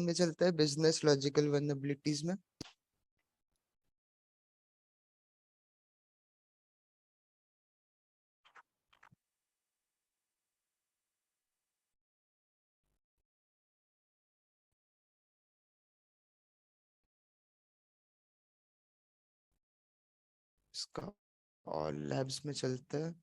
में चलता है, बिजनेस लॉजिकल वल्नरेबिलिटीज में। इसका और लैब्स में चलता है।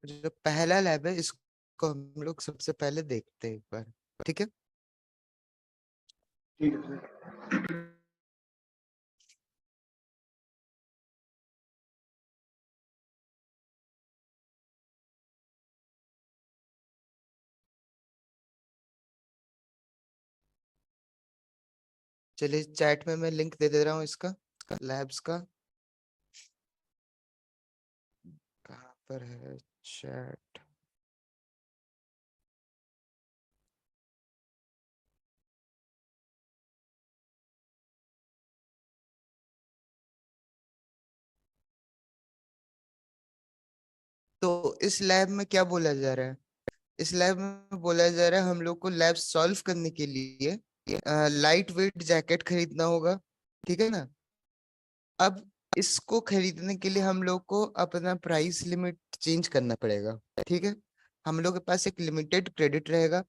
जो पहला लैब है इसको हम लोग सबसे पहले देखते हैं एक बार, ठीक है। ठीक है सर। चलिए चैट में मैं लिंक दे दे रहा हूँ इसका, लैब्स का। कहाँ पर है चैट? तो इस लैब में क्या बोला जा रहा है? इस लैब में बोला जा रहा है हम लोग को लैब सॉल्व करने के लिए लाइट वेट जैकेट खरीदना होगा, ठीक है ना। अब इसको खरीदने के लिए हम लोग को अपना प्राइस लिमिट चेंज करना पड़ेगा, ठीक है। हम लोग के पास एक लिमिटेड क्रेडिट रहेगा।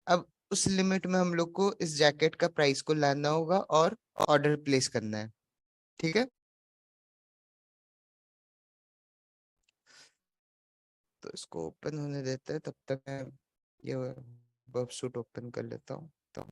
अब उस लिमिट में हम लोग को इस जैकेट का प्राइस को लाना होगा और ऑर्डर प्लेस करना है, ठीक है। तो इसको ओपन होने देते हैं, तब तक मैं ये वर्ब सूट ओपन कर लेता हूँ। तो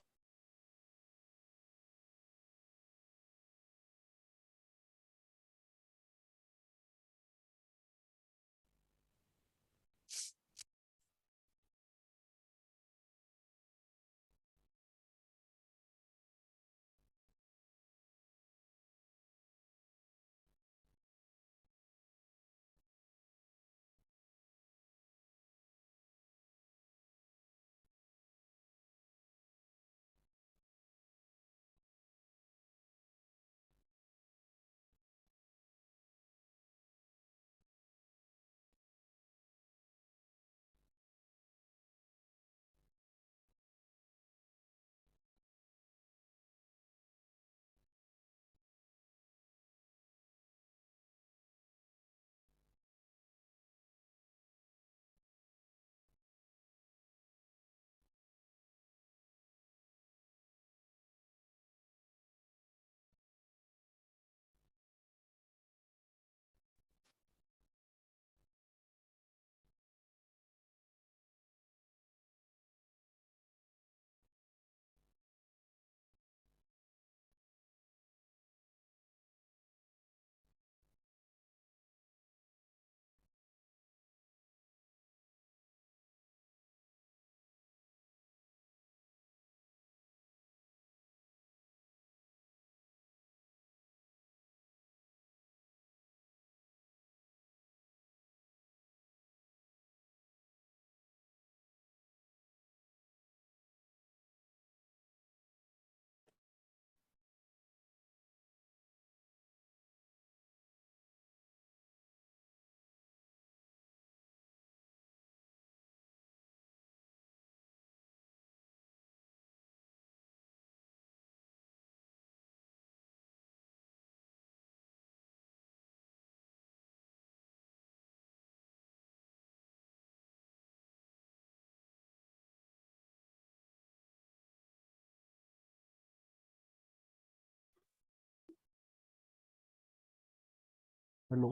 हेलो।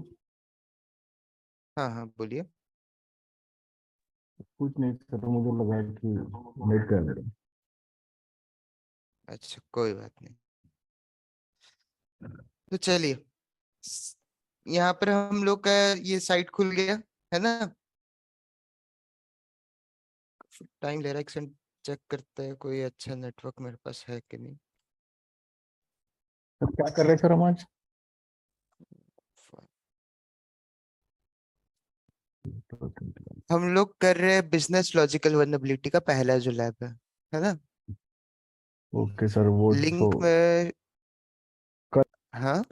हाँ हाँ बोलिए। कुछ नहीं सर, तो मुझे लगा कि नेट कर रहे। अच्छा कोई बात नहीं। तो चलिए, यहाँ पर हम लोग का ये साइट खुल गया है ना। टाइम ले रहा है, एक सेकंड चेक करते हैं कोई अच्छा नेटवर्क मेरे पास है कि नहीं। सर क्या कर रहे हैं सर हम आज? हम लोग कर रहे हैं बिजनेस लॉजिकल वर्नेबिलिटी का पहला जो लैब है ना। ओके सर, वो जो लिंक में। कल हाँ,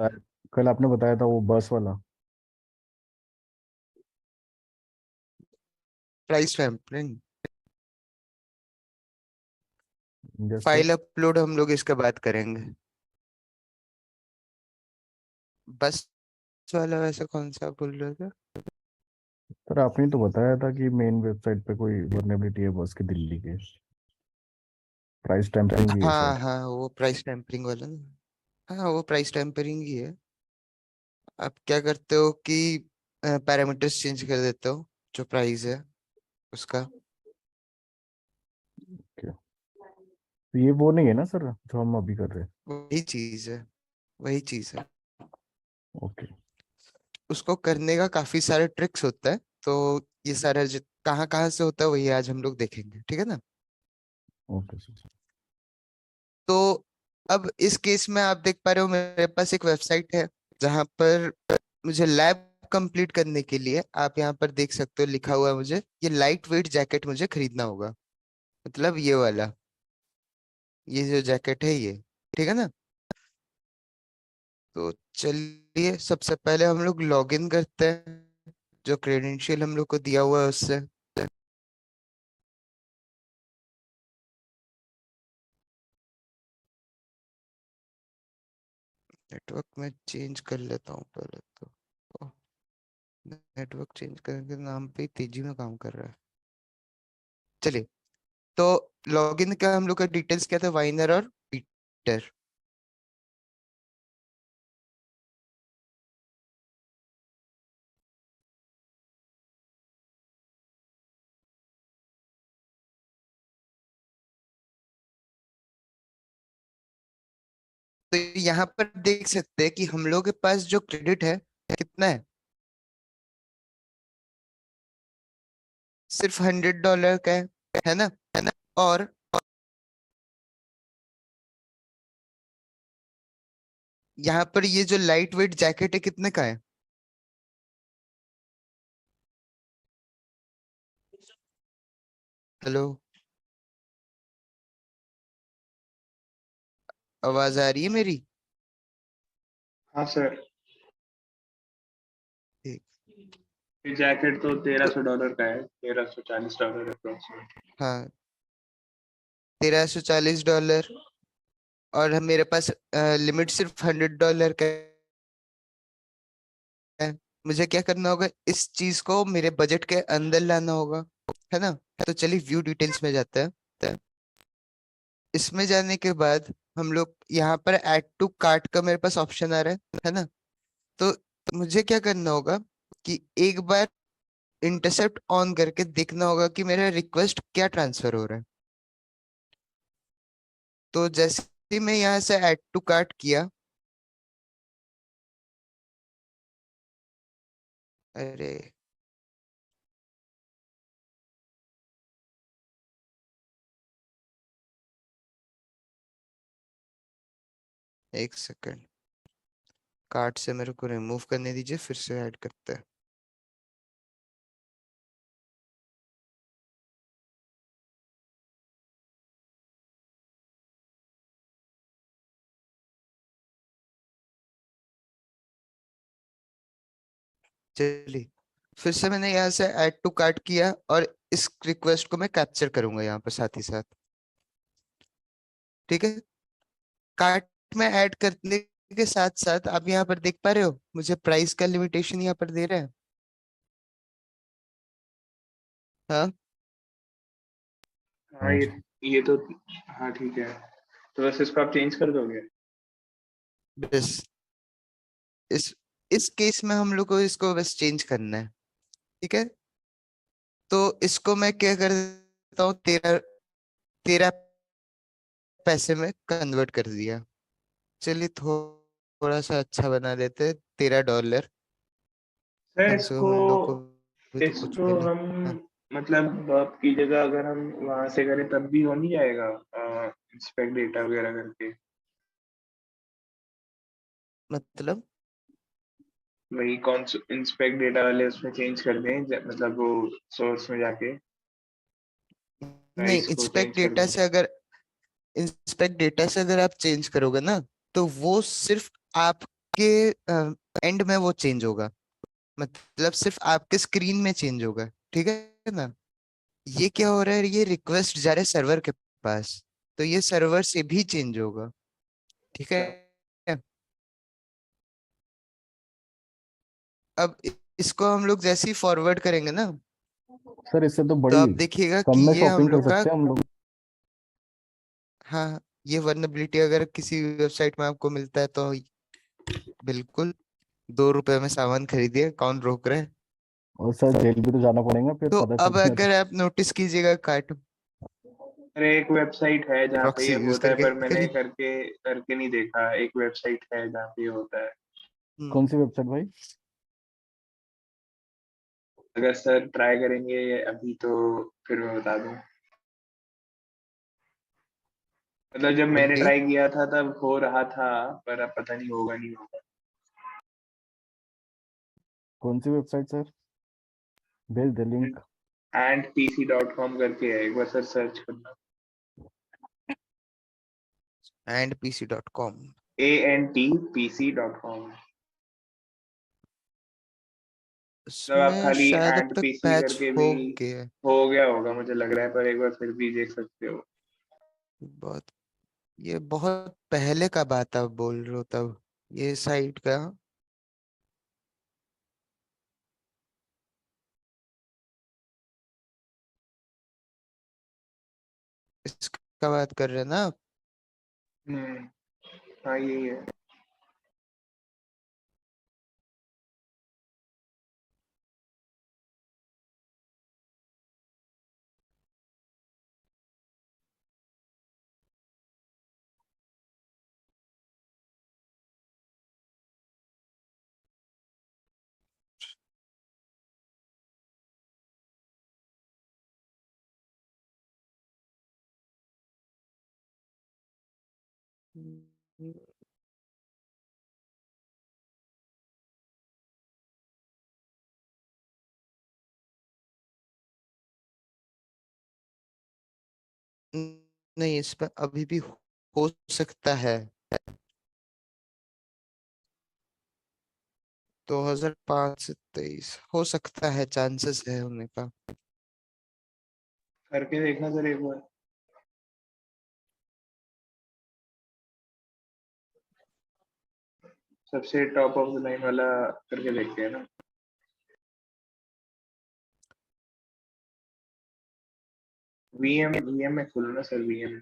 कल आपने बताया था वो बस वाला। Price sampling. जैसे फाइल अपलोड हम लोग इसके बाद करेंगे। बस वाला वैसे कौन सा बोल रहे थे? सर आपने तो बताया था कि मेन वेबसाइट पे कोई वर्नेबिलिटी है बस की, दिल्ली के। प्राइस टेम्परिंग भी है हाँ शायद। हाँ, वो प्राइस टेम्परिंग वाला ना। हाँ, वो प्राइस टेम्परिंग ही है। आप क्या करते हो कि पैरामीटर्स चेंज कर देते हो, जो प्राइस है उसका। क्या तो ये वो नहीं है ना सर जो हम अभी कर रहे हैं? वही चीज है, वही चीज है। ओके। उसको करने का काफी सारे ट्रिक्स होता है। तो ये सारा कहाँ कहाँ से होता है वही आज हम लोग देखेंगे, ठीक है ना। Okay sir. तो अब इस केस में आप देख पा रहे हो मेरे पास एक वेबसाइट है जहां पर मुझे लैब कंप्लीट करने के लिए, आप यहाँ पर देख सकते हो लिखा हुआ है, मुझे ये लाइट वेट जैकेट मुझे खरीदना होगा। मतलब ये वाला, ये जो जैकेट है ये, ठीक है ना। तो चलिए सबसे पहले हम लोग लॉगिन करते हैं, जो क्रेडेंशियल हम लोग को दिया हुआ है उससे। नेटवर्क में चेंज कर लेता हूँ पहले तो। नेटवर्क चेंज करने के नाम पे ही तेजी में काम कर रहा है। चलिए, तो लॉगिन का हम लोग का डिटेल्स क्या था, वाइनर और पीटर। तो यहाँ पर देख सकते हैं कि हम लोग के पास जो क्रेडिट है कितना सिर्फ $100 का है ना। और यहाँ पर ये जो लाइट वेट जैकेट है कितने का है? हेलो, आवाज आ रही है मेरी? हाँ सर। ठीक। ये जैकेट तो तो $1300 का है, $1340 अप्रोक्सीमेट। हाँ, $1340। और मेरे पास लिमिट सिर्फ $100 का है। मुझे क्या करना होगा, इस चीज को मेरे बजट के अंदर लाना होगा, है ना। तो चलिए व्यू डिटेल्स में जाते हैं। इसमें जाने के बाद हम लोग यहाँ पर ऐड टू कार्ट का मेरे पास ऑप्शन आ रहा है ना। तो मुझे क्या करना होगा कि एक बार इंटरसेप्ट ऑन करके देखना होगा कि मेरा रिक्वेस्ट क्या ट्रांसफर हो रहा है। तो जैसे ही मैं यहाँ से ऐड टू कार्ट किया, अरे एक सेकंड, कार्ट से मेरे को रिमूव करने दीजिए, फिर से ऐड करते हैं। चलिए, फिर से मैंने यहाँ से ऐड टू कार्ट किया और इस रिक्वेस्ट को मैं कैप्चर करूंगा यहाँ पर साथ ही साथ, ठीक है। कार्ट में ऐड करने के साथ साथ आप यहाँ पर देख पा रहे हो मुझे प्राइस का लिमिटेशन यहाँ पर दे रहे हैं। हाँ, हाँ हाँ सर। ये तो हाँ ठीक है। तो बस इसको आप चेंज कर दोगे? बस इस इस केस में हम लोग को इसको बस चेंज करना है, ठीक है। तो इसको मैं क्या कर देता हूँ, तेरह तेरह पैसे में कन्वर्ट कर दिया। चलिए थोड़ा सा अच्छा बना देते हैं, $13। सर कम से कम इसको हम लोग को भी तो कुछ इसको मिले। हम हाँ, मतलब आपकी जगह अगर हम वहां से करें तब भी हो नहीं जाएगा, इंस्पेक्ट डेटा वगैरह करके? मतलब वही कौन इंस्पेक्ट डेटा वाले उसमें चेंज कर दें, मतलब वो सोर्स में जाके नहीं, प्राइस को चेंज कर दें। इंस्पेक्ट डेटा से अगर आप चेंज करोगे ना, तो वो सिर्फ आपके एंड में वो चेंज होगा, मतलब सिर्फ आपके स्क्रीन में चेंज होगा, ठीक है ना। ये क्या हो रहा है, ये रिक्वेस्ट जा रहा है सर्वर के पास, तो ये सर्वर से भी चेंज होगा, ठीक है। अच्छा। अब इसको हम लोग जैसे ही फॉरवर्ड करेंगे ना, सर इससे तो तो बड़ी आप देखिएगा कम कि में ये हम शॉपिंग कर लोग का, सकते हैं हम लोग। हाँ, ये वर्नेबिलिटी अगर किसी वेबसाइट में आपको मिलता है तो बिल्कुल 2 रुपए में सामान खरीदिए, कौन रोक रहा है। और सर जेल भी तो जाना पड़ेगा फिर तो पता अब चल गया तो। अगर आप नोटिस कीजिएगा कार्ट, अरे एक वेबसाइट है जहाँ पे प्रॉक्सी ये यूज होता है, करके पर मैंने करिए। करके करके नहीं देखा। एक वेबसाइट है जहाँ पे ये होता है। कौन हम्म, सी वेबसाइट भाई? अगर सर ट्राई करेंगे अभी तो फिर मैं बता दूँ। मतलब जब मैंने बोलिए। ट्राई किया था तब हो रहा था, पर अब पता नहीं होगा नहीं होगा। कौन सी वेबसाइट सर? भेज दे लिंक। andpc.com करके है, एक बार सर सर्च करना। And pc.com। antpc.com। मतलब आप उसमें खाली शायद अब एंड तक पीसी पैच करके भी हो गया। हो गया होगा मुझे लग रहा है, पर एक बार फिर भी देख सकते हो। बहुत, ये बहुत पहले का बात आप बोल रहे हो तब, ये साइट का, इसका बात कर रहे हैं ना आप? हम्म। हाँ यही है। हम्म, नहीं, इस पर अभी भी हो सकता है, 2005 से 23 हो सकता है, चांसेस है होने का। करके देखना सर एक बार। सबसे टॉप ऑफ द लाइन वाला करके देखते हैं ना। वीएम वीएम में खुलना सर, वीएम।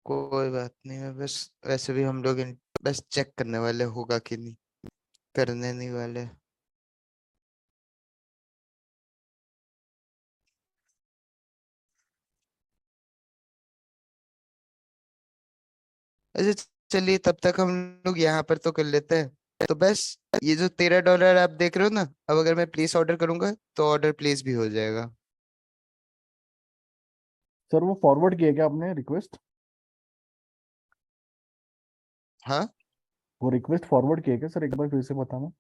कोई बात नहीं, मैं बस, वैसे भी हम लोग बस चेक करने वाले होगा कि नहीं, करने नहीं वाले। अच्छा, चलिए तब तक हम लोग यहाँ पर तो कर लेते हैं। तो बस, ये जो $13 आप देख रहे हो ना, अब अगर मैं प्लेस ऑर्डर करूंगा तो ऑर्डर प्लेस भी हो जाएगा। सर वो फॉरवर्ड किया क्या आपने रिक्वेस्ट? हाँ, वो रिक्वेस्ट फॉरवर्ड किया क्या सर, एक बार फिर से बताना।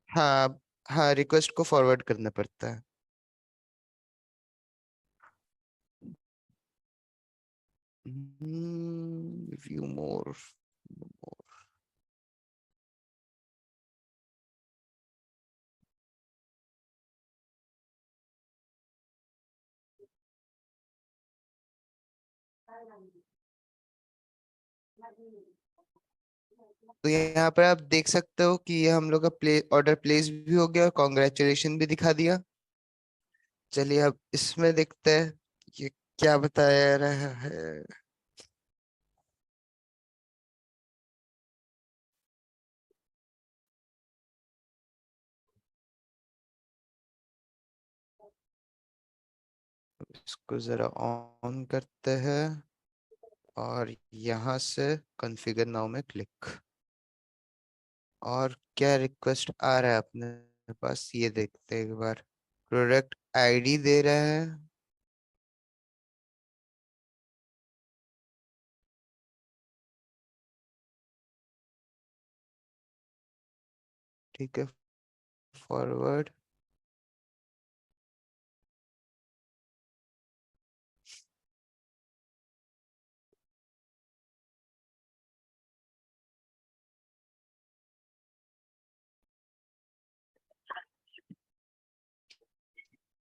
हाँ, हाँ, रिक्वेस्ट को फॉरवर्ड करना पड़ता है। व्यू मोर। तो यहाँ पर आप देख सकते हो कि ये हम लोग का ऑर्डर प्लेस भी हो गया और कॉन्ग्रेचुलेशन भी दिखा दिया। चलिए अब इसमें देखते हैं ये क्या बताया रहा है। इसको जरा ऑन करते हैं और यहाँ से कॉन्फ़िगर नाउ में क्लिक, और क्या रिक्वेस्ट आ रहा है अपने पास ये देखते हैं एक बार। प्रोडक्ट आईडी दे रहा है, ठीक है, फॉरवर्ड।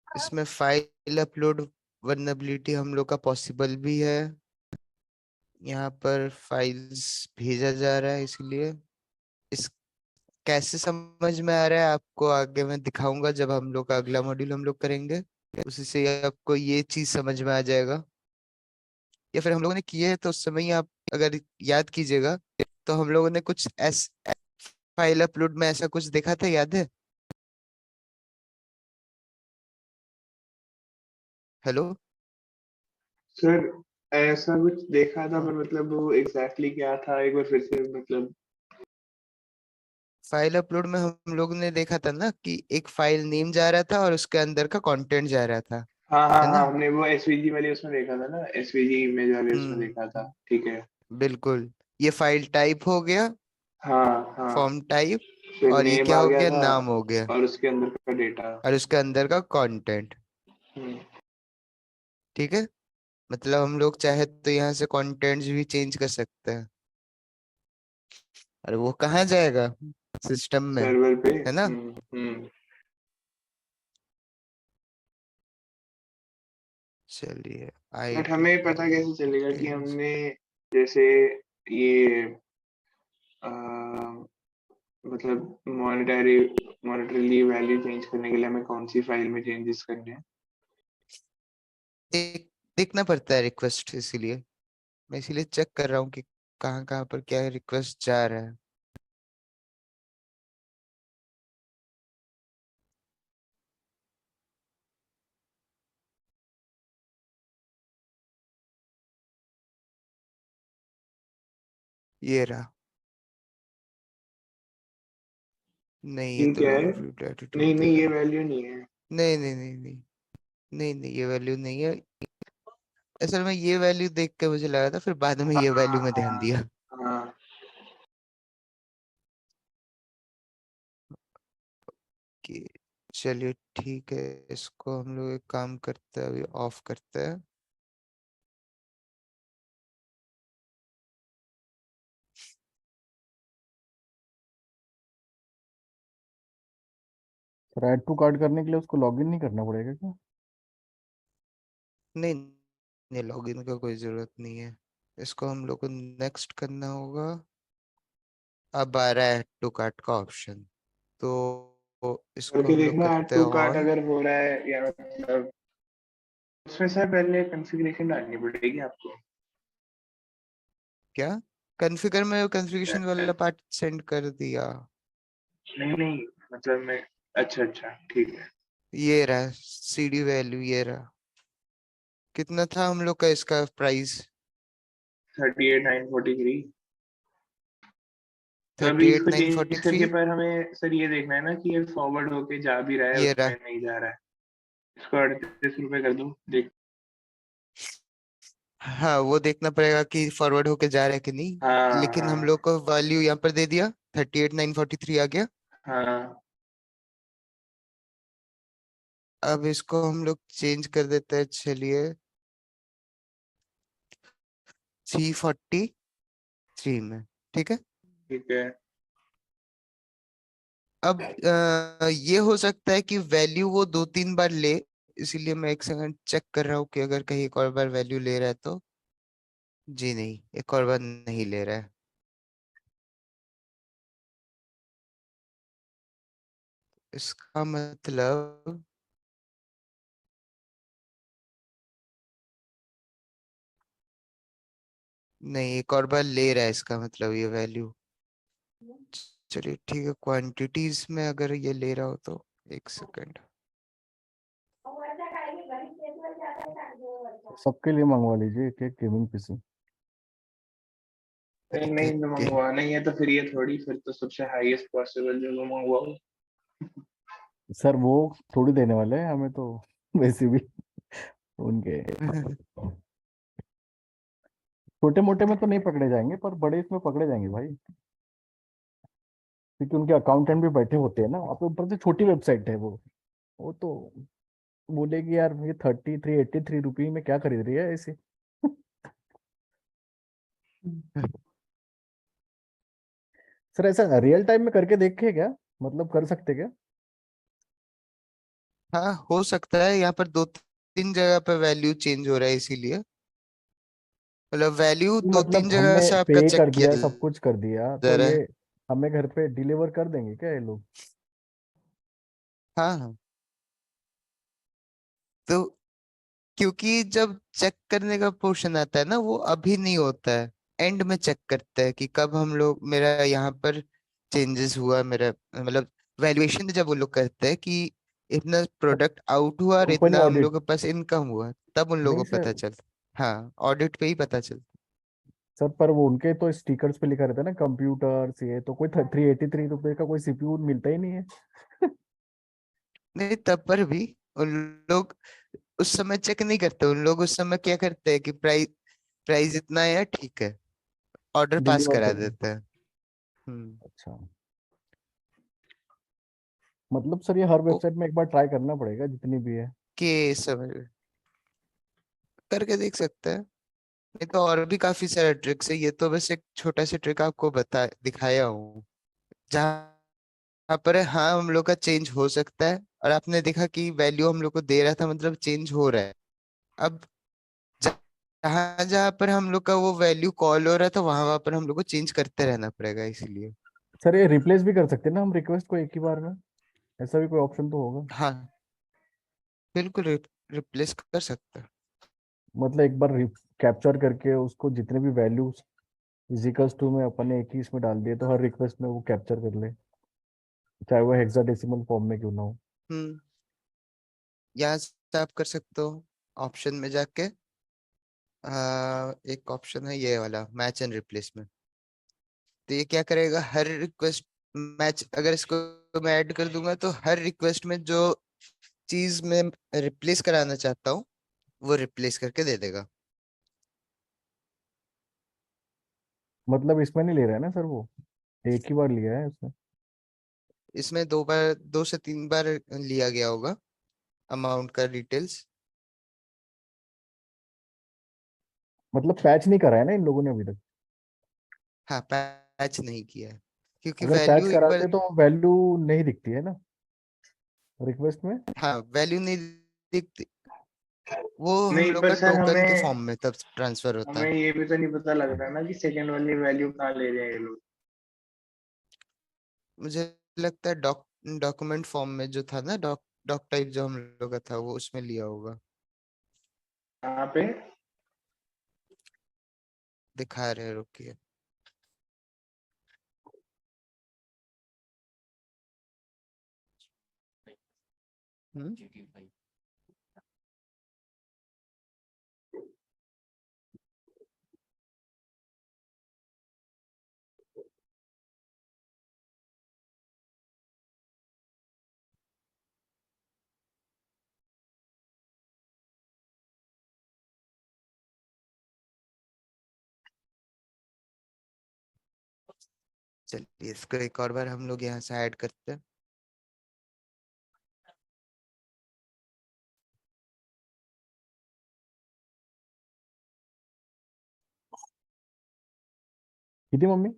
इसमें फाइल अपलोड वल्नरेबिलिटी हम लोग का पॉसिबल भी है। यहाँ पर फाइल्स भेजा जा रहा है, इसलिए इस कैसे समझ में आ रहा है आपको आगे मैं दिखाऊंगा जब हम लोग का अगला मॉड्यूल हम लोग करेंगे, उसी से आपको ये चीज समझ में आ जाएगा। या फिर हम लोगों ने किए हैं तो उस समय ही आप अगर याद कीजिएगा, तो हम लोगों ने कुछ एस फाइल अपलोड में ऐसा कुछ देखा था, याद है? हेलो। सर ऐसा कुछ देखा था, हाँ, पर मतलब वो एग्जैक्टली क्या था, एक बार फिर से मतलब। फाइल अपलोड में हम लोग ने देखा था ना कि एक फाइल नेम जा रहा था और उसके अंदर का कंटेंट जा रहा था, हाँ हाँ है हाँ, ना? हमने वो एसवीजी वाले उसमें देखा था ना, एसवीजी इमेज वाले उसमें देखा था, हम्म, ठीक है। बिल्कुल। ये फाइल टाइप हो गया, हाँ हाँ, फॉर्म टाइप। फिर और ये नेम क्या आ हो गया गया? था नाम हो गया। और उसके अंदर का डेटा। और उसके अंदर का कंटेंट। हम्म। ठीक है, मतलब हम लोग चाहे तो यहाँ से कंटेंट्स भी चेंज कर सकते हैं। अरे वो कहाँ जाएगा? सिस्टम में, सर्वर पे। है ना? हम्म। चलिए, बट आईडी हमें पता कैसे चलेगा कि कंटेंट्स। हमने जैसे ये आ, मतलब मॉनेटरी वैल्यू चेंज करने के लिए हमें कौन सी फाइल में चेंजेस करने हैं? देख देखना पड़ता है रिक्वेस्ट, इसीलिए मैं इसीलिए चेक कर रहा हूँ कि कहाँ कहाँ पर क्या रिक्वेस्ट जा रहा है। ये रहा। नहीं, ये ये तो क्या है? लॉग व्यू एटीट्यूड नहीं दे नहीं, रहा ये है। वैल्यू नहीं है। नहीं नहीं नहीं नहीं, नहीं नहीं, ये वैल्यू नहीं है। असल में ये वैल्यू देख के मुझे लगा था, फिर बाद में हाँ ये वैल्यू में ध्यान हाँ दिया। हाँ। कि चलिए ठीक है, इसको हम लोग एक काम करते हैं, अभी ऑफ करते हैं। सर ऐड टू कार्ड करने के लिए उसको लॉगिन नहीं करना पड़ेगा क्या? नहीं नहीं, लॉगिन का कोई जरूरत नहीं है। इसको हम लोग को नेक्स्ट करना होगा। अब आ रहा है टू कार्ट का ऑप्शन, तो इसको करके हम लोग देखना, ऐड करते हैं टू कार्ट ऑन। अगर हो रहा है या मतलब उसमें सर पहले कॉन्फ़िगरेशन डालनी पड़ेगी आपको। क्या? कॉन्फ़िगर में कॉन्फ़िगरेशन वाला पार्ट सेंड कर दिया। नहीं नहीं, मतलब मैं, अच्छा अच्छा ठीक है। ये रहा सीडी वैल्यू, ये रहा। कितना था हम लोग का इसका प्राइस? 38,943। तो थर्टी अभी एट इसको नाइन फोर्टी चेंज थ्री करके पर हमें सर ये देखना है ना कि ये फॉरवर्ड होके जा भी रहा है, ये उसमें रहा। नहीं जा रहा है। इसको 38 रुपए कर दो, देख। हाँ, वो देखना पड़ेगा कि फॉरवर्ड होके जा रहा है कि नहीं। हाँ लेकिन हम हाँ लोग को वैल्यू यहाँ पर दे दिया, 38,943 आ गया। हाँ। अब इसको हम लोग चेंज कर देते हैं, चलिए 343 में। ठीक है। ठीक है। अब ये हो सकता है कि वैल्यू वो 2-3 बार ले, इसीलिए मैं एक सेकंड चेक कर रहा हूँ कि अगर कहीं एक और बार वैल्यू ले रहा है तो। जी नहीं, एक और बार नहीं ले रहा है। इसका मतलब नहीं, एक और बार ले रहा है, इसका मतलब ये वैल्यू। चलिए ठीक है, क्वांटिटीज में अगर ये ले रहा हो तो एक सेकंड। सबके लिए मंगवा लीजिए एक एक गेमिंग पीसी। नहीं एक नहीं, एक जो के मंगवाना ही है तो फिर ये थोड़ी, फिर तो सबसे हाईएस्ट पॉसिबल जो मंगवाओ। सर वो थोड़ी देने वाले हैं हमें तो वैसे भी उनके छोटे मोटे में तो नहीं पकड़े जाएंगे पर बड़े इसमें पकड़े जाएंगे भाई। क्योंकि उनके अकाउंटेंट भी बैठे होते हैं ना वहाँ पे, ऊपर से छोटी वेबसाइट है वो तो बोलेगी यार ये 83 83 रुपये में क्या खरीद रही है ऐसे। सर ऐसा रियल टाइम में करके देखे क्या, मतलब कर सकते क्या? हाँ, हो सकता है। यहाँ पर दो तीन जगह पे वैल्यू चेंज हो रहा है, इसीलिए मतलब वैल्यू दो तीन मतलब जगह हमने से आपका पे चेक कर किया दिया, सब कुछ कर दिया, जा तो रहा ये है। हमें घर पे डिलीवर कर देंगे क्या ये लोग? हाँ हाँ। तो क्योंकि जब चेक करने का पोर्शन आता है ना, वो अभी नहीं होता है, एंड में चेक करते हैं कि कब हम लोग, मेरा यहाँ पर चेंजेस हुआ, मेरा मतलब वैल्यूएशन जब वो लोग करते हैं कि इतना प्रोडक्ट आउट हुआ और कंपनी इतना हम ऑडिट। लोगों के पास इनकम हुआ, तब उन नहीं लोगों को सर, पता चलता। हाँ, ऑडिट पे ही पता चलता। सर पर वो उनके तो स्टिकर्स पे लिखा रहता है ना कंप्यूटर्स, ये तो कोई 383 रुपये का कोई सीपीयू मिलता ही नहीं है। नहीं, तब पर भी उन लोग उस समय चेक नहीं करते। उन लोग उस समय क्या करते हैं कि प्राइस प्राइस इतना है, ठीक है, ऑर्डर पास डिलीवर करा कर दो। देते हैं। हम्म। अच्छा, मतलब सर ये हर ओ, वेबसाइट में एक बार ट्राई करना पड़ेगा जितनी भी है। के समय करके देख सकते हैं। नहीं तो और भी काफी सारे ट्रिक्स है, ये तो बस एक छोटा सा ट्रिक आपको बता दिखाया हूँ जहाँ पर है, हाँ हम लोग का चेंज हो सकता है। और आपने देखा कि वैल्यू हम लोग को दे रहा था, मतलब चेंज हो रहा है। अब जहाँ जहाँ पर हम लोग का वो वैल्यू कॉल हो रहा था, वहां वहां पर हम लोग को चेंज करते रहना पड़ेगा, इसीलिए। सर ये रिप्लेस भी कर सकते हैं ना हम रिक्वेस्ट को एक ही बार में? ऐसा भी कोई ऑप्शन तो होगा? हाँ, बिल्कुल रिप्लेस कर सकते हैं। मतलब एक बार कैप्चर करके उसको जितने भी वैल्यूज इजिकल्स टू में अपन ने एक ही इसमें डाल दिए, तो हर रिक्वेस्ट में वो कैप्चर कर ले, चाहे वो हेक्साडेसिमल फॉर्म में क्यों ना हो। हम्म। यहाँ से आप कर सकते हो, ऑप्शन में जाके एक ऑप्शन है ये वाला, मैच एंड रिप्लेस में। तो ये क्या करेगा, हर रिक्वेस्ट मैच, अगर इसको मैं ऐड कर दूंगा तो हर रिक्वेस्ट में जो चीज मैं रिप्लेस कराना चाहता हूँ, वो रिप्लेस करके दे देगा। मतलब इसमें नहीं ले रहा है ना सर वो, एक ही बार लिया है उसने? इसमें दो बार, 2 से 3 बार लिया गया होगा अमाउंट का डिटेल्स। मतलब पैच नहीं करा है ना इन लोगों ने अभी तक? हाँ, पैच नहीं किया है, क्योंकि अगर पैच वैल्यू एक बार, कराते तो वैल्यू नहीं दिखती है ना रिक्वेस्ट में? हाँ वैल्यू नहीं दिखती। वो हम नहीं लोग पर का सर टोकन के हमें फॉर्म में तब ट्रांसफर होता हमें है। ये भी तो नहीं पता लग रहा ना कि सेकंड वाली वैल्यू कहाँ ले रहे हैं ये लोग। मुझे लगता है डॉक्यूमेंट फॉर्म में जो था ना, डॉक टाइप जो हम लोग का था, वो उसमें लिया होगा। कहाँ पे? दिखा रहे हैं, रुकिए। हम्म। चलिए इसको एक और बार हम लोग यहाँ से ऐड करते हैं। कितनी मम्मी?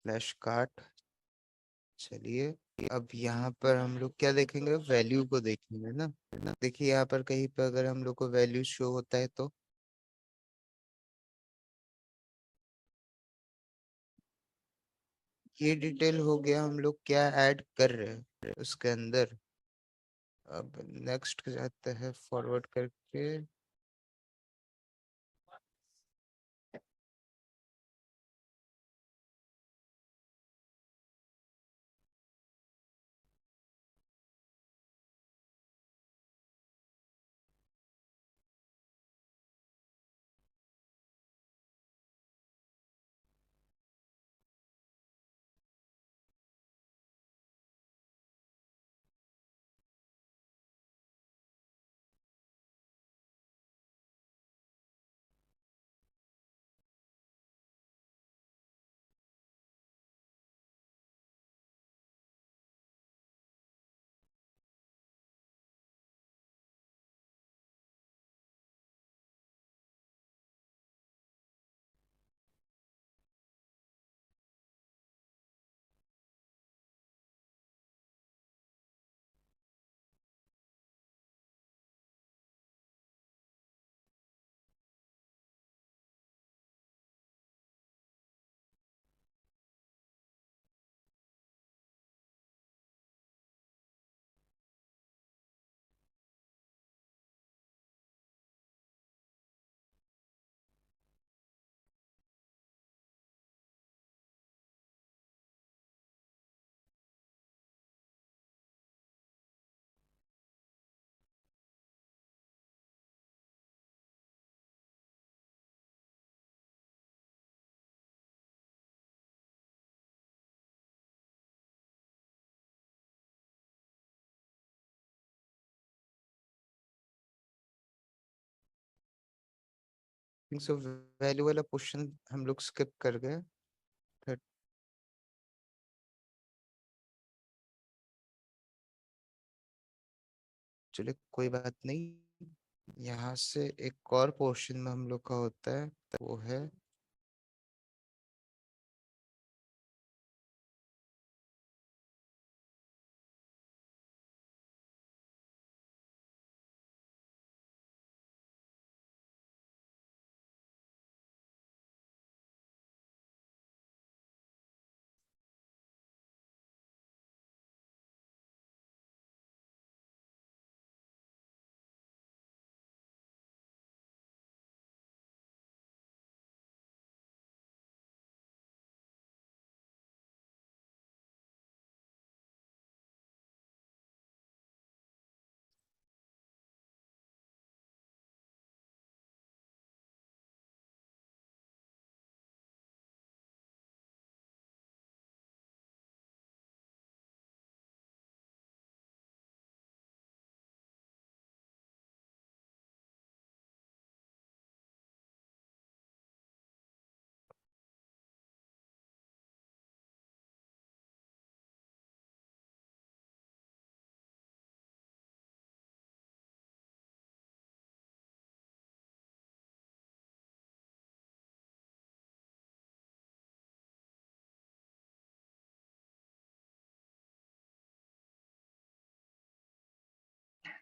Flash cart. चलिए, अब यहाँ पर हम लोग क्या देखेंगे, वैल्यू को देखेंगे ना। देखिए यहाँ पर कहीं पर अगर हम लोग को वैल्यू शो होता है तो ये डिटेल हो गया, हम लोग क्या ऐड कर रहे हैं उसके अंदर। अब नेक्स्ट जाते हैं फॉरवर्ड करके। सो वैल्यू वाला पोर्शन हम लोग स्किप कर गए। थर्ड, चलिए कोई बात नहीं। यहाँ से एक और पोर्शन में हम लोग का होता है, वो है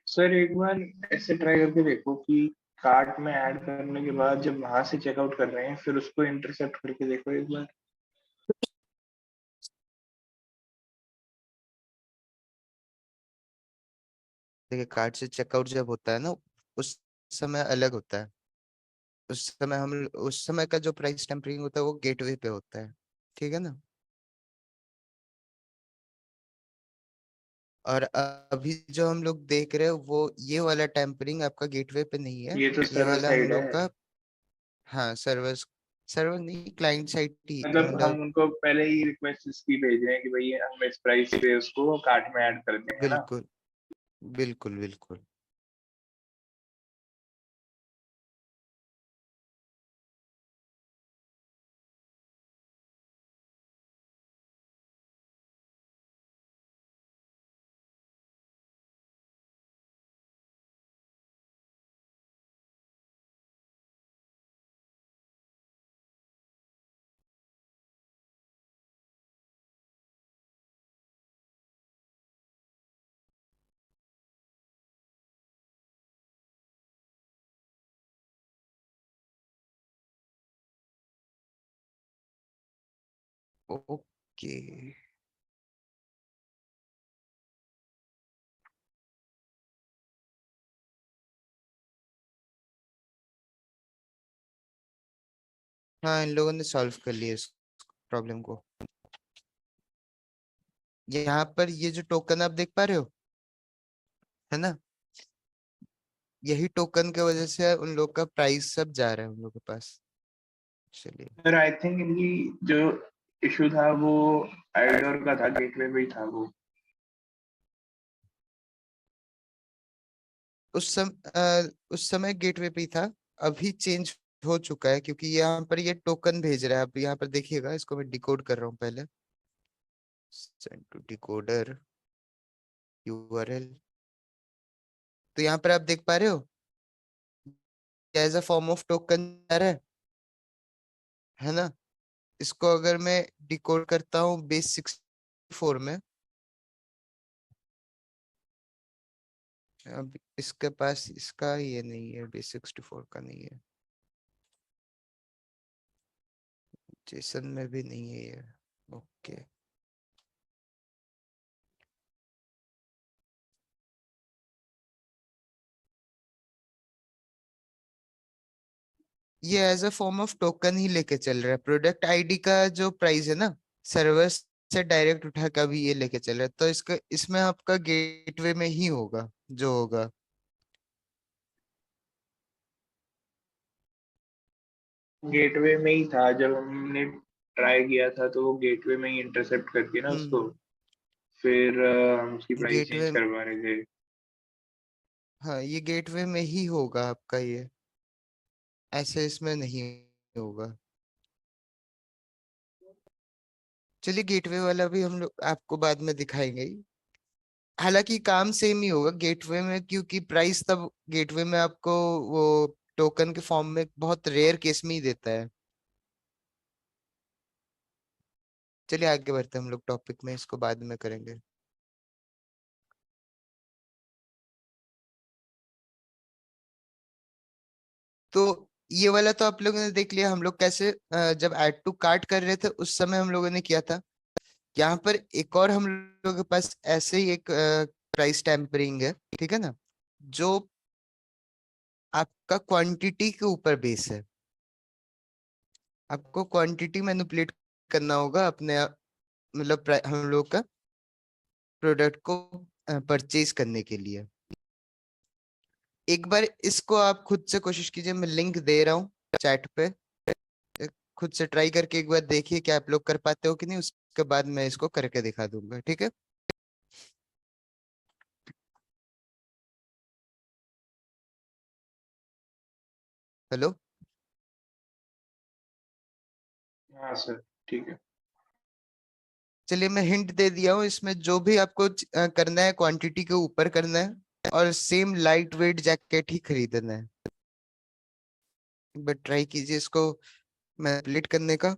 सर एक बार ऐसे ट्राई करके देखो कि कार्ट में ऐड करने के बाद जब वहां से चेकआउट कर रहे हैं फिर उसको इंटरसेप्ट करके देखो एक बार। देखिए, कार्ड से चेकआउट जब होता है ना, उस समय अलग होता है। उस समय का जो प्राइस टेम्परिंग होता है वो गेटवे पे होता है, ठीक है ना। और अभी जो हम लोग देख रहे हैं वो ये वाला टेम्परिंग आपका गेटवे पे नहीं है। ये तो ये सर्वर वाला हम साइड लोग है। का, हाँ, सर्वर सर्वर नहीं, क्लाइंट साइड ही, मतलब हम मतलब उनको पहले ही रिक्वेस्ट इसकी भेज रहे हैं कि भाई हम इस प्राइस पे उसको कार्ट में ऐड कर दें, है ना। बिल्कुल बिल्कुल बिल्कुल। ओके, हाँ, इन लोगों ने सॉल्व कर लिया इस प्रॉब्लम को। यहाँ पर ये जो टोकन आप देख पा रहे हो, है ना, यही टोकन के वजह से उन लोग का प्राइस सब जा रहा है उन लोग के पास। चलिए, सर आई थिंक इनकी जो इशू था वो आइडोर का था, गेटवे पे ही था वो। उस समय गेटवे पे ही था। अभी चेंज हो चुका है क्योंकि यहाँ पर ये टोकन भेज रहा है। अब यहाँ पर देखिएगा, इसको मैं डिकोड कर रहा हूँ पहले। Send to decoder URL. तो यहाँ पर आप देख पा रहे हो, as a form of token आ रहा है ना। इसको अगर मैं डिकोड करता हूँ बेस 64 में, अब इसके पास इसका ये नहीं है, बेस 64 का नहीं है, जेसन में भी नहीं है ये। ओके, ये as a form of token ही लेके चल रहा है। प्रोडक्ट आईडी का जो प्राइस है ना, सर्वर से डायरेक्ट उठा के अभी ये लेके चल रहा है, तो इसका इसमें आपका गेटवे में ही होगा जो होगा। गेटवे में ही था जब हमने ट्राई किया था, तो वो गेटवे में ही इंटरसेप्ट करके ना उसको हम्म, फिर हम उसकी प्राइस चेंज गेटवे, करवा रहे थे। हाँ, ये गेटवे में ही होगा आपका ये। ऐसे इसमें नहीं होगा। चलिए गेटवे वाला भी हम लोग आपको बाद में दिखाएंगे ही। हालांकि काम सेम ही होगा गेटवे में, क्योंकि प्राइस तब गेटवे में आपको वो टोकन के फॉर्म में बहुत रेयर केस में ही देता है। चलिए आगे बढ़ते हैं हम लोग टॉपिक में, इसको बाद में करेंगे। तो ये वाला तो आप लोगों ने देख लिया, हम लोग कैसे जब ऐड टू कार्ट कर रहे थे उस समय हम लोगों ने किया था। यहाँ पर एक और हम लोगों के पास ऐसे ही एक प्राइस टेम्परिंग है, ठीक है ना, जो आपका क्वांटिटी के ऊपर बेस है। आपको क्वांटिटी मैनिपुलेट करना होगा अपने मतलब हम लोग का प्रोडक्ट को परचेज करने के लिए। एक बार इसको आप खुद से कोशिश कीजिए, मैं लिंक दे रहा हूँ चैट पे। खुद से ट्राई करके एक बार देखिए क्या आप लोग कर पाते हो कि नहीं, उसके बाद मैं इसको करके दिखा दूंगा, ठीक है। हेलो। हाँ सर, ठीक है। चलिए मैं हिंट दे दिया हूँ, इसमें जो भी आपको करना है क्वांटिटी के ऊपर करना है, और सेम लाइट वेट जैकेट ही खरीदना है। एक बार ट्राई कीजिए इसको मैनिपुलेट करने का।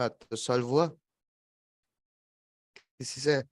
हाँ तो सॉल्व हुआ इसी से।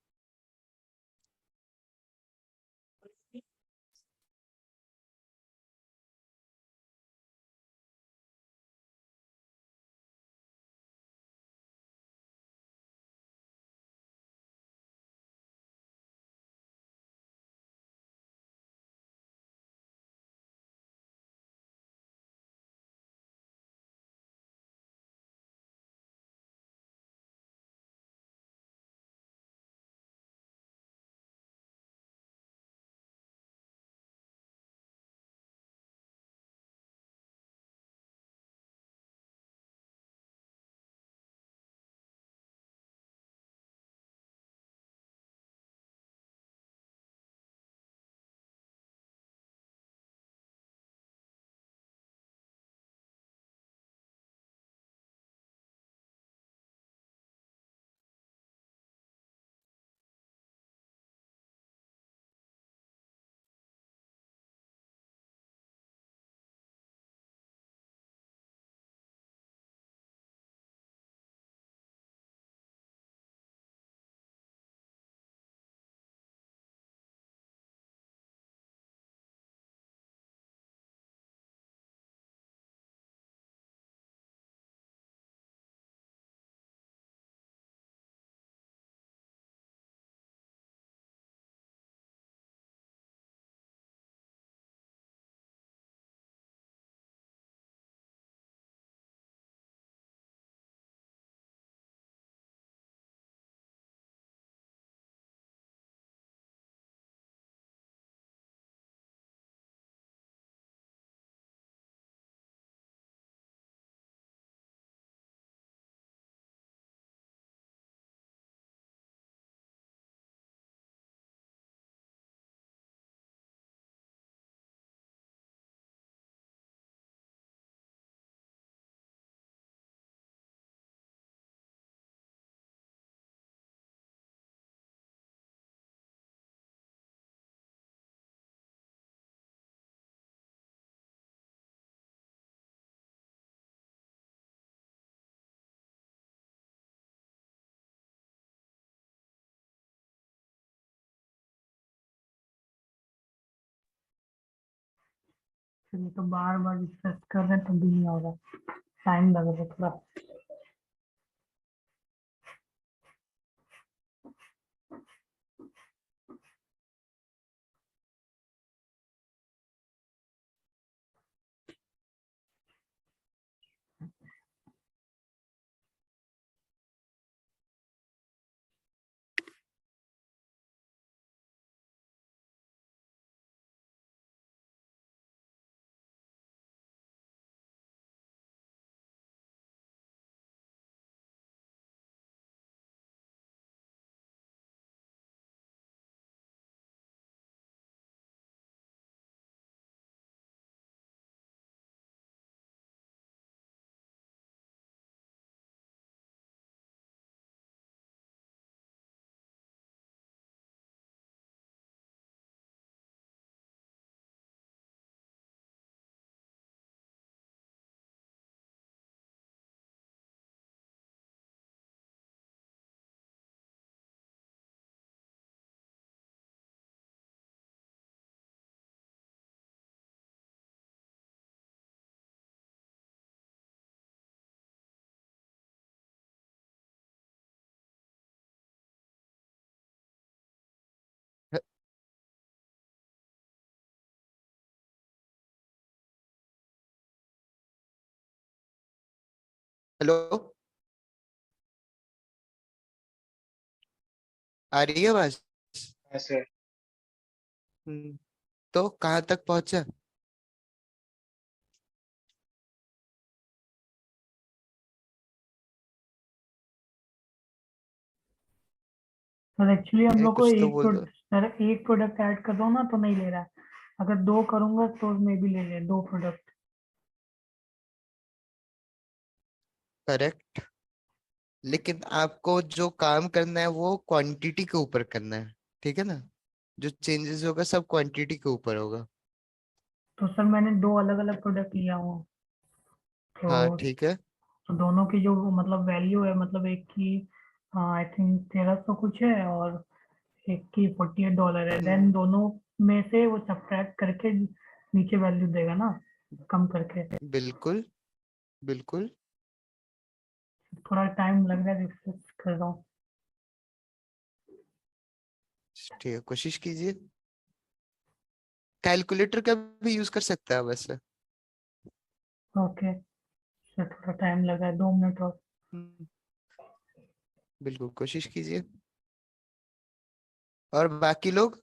चलिए तो बार बार डिस्कस कर रहे हैं तब भी नहीं होगा, टाइम लग रहा है थोड़ा। हेलो, आ रही है आवाज? ऐसे तो कहाँ तक पहुंचा? सर एक्चुअली हम लोग को कुछ तो बोल दो। एक प्रोडक्ट ऐड कर रहा हूँ ना तो नहीं ले रहा है, अगर दो करूंगा तो मे भी ले ले दो प्रोडक्ट। करेक्ट, लेकिन आपको जो काम करना है वो क्वांटिटी के ऊपर करना है, ठीक है ना? जो चेंजेस होगा सब क्वांटिटी के ऊपर होगा। तो सर मैंने दो अलग अलग प्रोडक्ट लिया हूँ हाँ तो ठीक है। तो दोनों की जो मतलब वैल्यू है, मतलब एक की आई थिंक 1300 कुछ है और एक की $48 है। देन दोनों में से वो सब्ट्रैक्ट करके नीचे वैल्यू देगा ना, कम करके। बिल्कुल बिल्कुल। थोड़ा टाइम लग रहा है, रिफ्रेश कर रहा हूँ। ठीक है, कोशिश कीजिए। कैलकुलेटर का भी यूज कर सकता है वैसे। ओके, तो थोड़ा टाइम लगा, 2 मिनट और। हम्म, बिल्कुल कोशिश कीजिए। और बाकी लोग?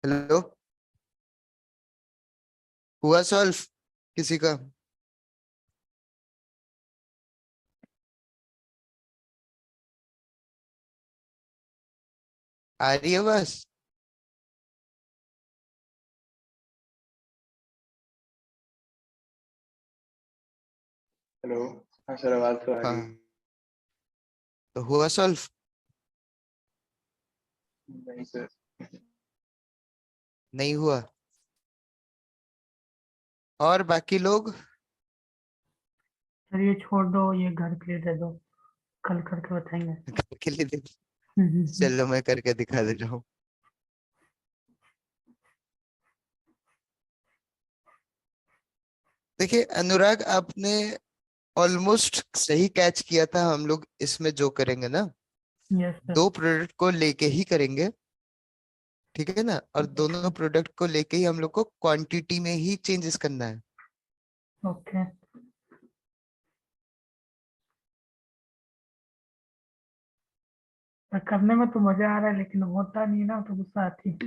हेलो, हुआ सॉल्व किसी का? आ रही है बस? हेलो। हाँ सर, आवाज तो आ रही है। हाँ, तो हुआ सॉल्व? नहीं सर। नहीं हुआ? और बाकी लोग? सर ये छोड़ दो, ये घर के लिए दे दो, कल करके बताएंगे। करके लिए दे? हम्म। चलो मैं करके दिखा दे रहा हूँ। देखिए अनुराग, आपने ऑलमोस्ट सही कैच किया था। हम लोग इसमें जो करेंगे ना, यस सर। दो प्रोडक्ट को लेके ही करेंगे, ठीक है ना? और दोनों प्रोडक्ट को लेके ही हम लोग को क्वांटिटी में ही चेंजेस करना है। ओके। करने में तो मजा आ रहा है, लेकिन होता नहीं ना तो गुस्सा आती है।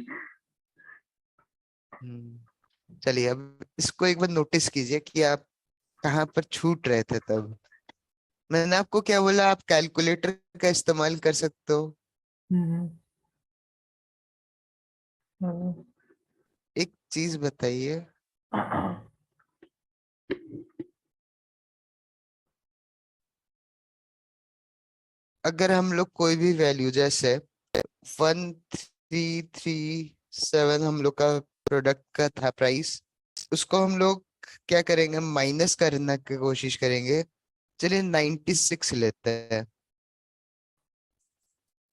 चलिए अब इसको एक बार नोटिस कीजिए कि आप कहाँ पर छूट रहे थे तब। मैंने आपको क्या बोला? आप कैलकुलेटर का इस्तेमाल कर सकते हो। हम्म। हम्म। एक चीज बताइए, अगर हम लोग कोई भी वैल्यू जैसे 1337 हम लोग का प्रोडक्ट का था प्राइस, उसको हम लोग क्या करेंगे? माइनस करने की कोशिश करेंगे। चलिए 96 लेते हैं,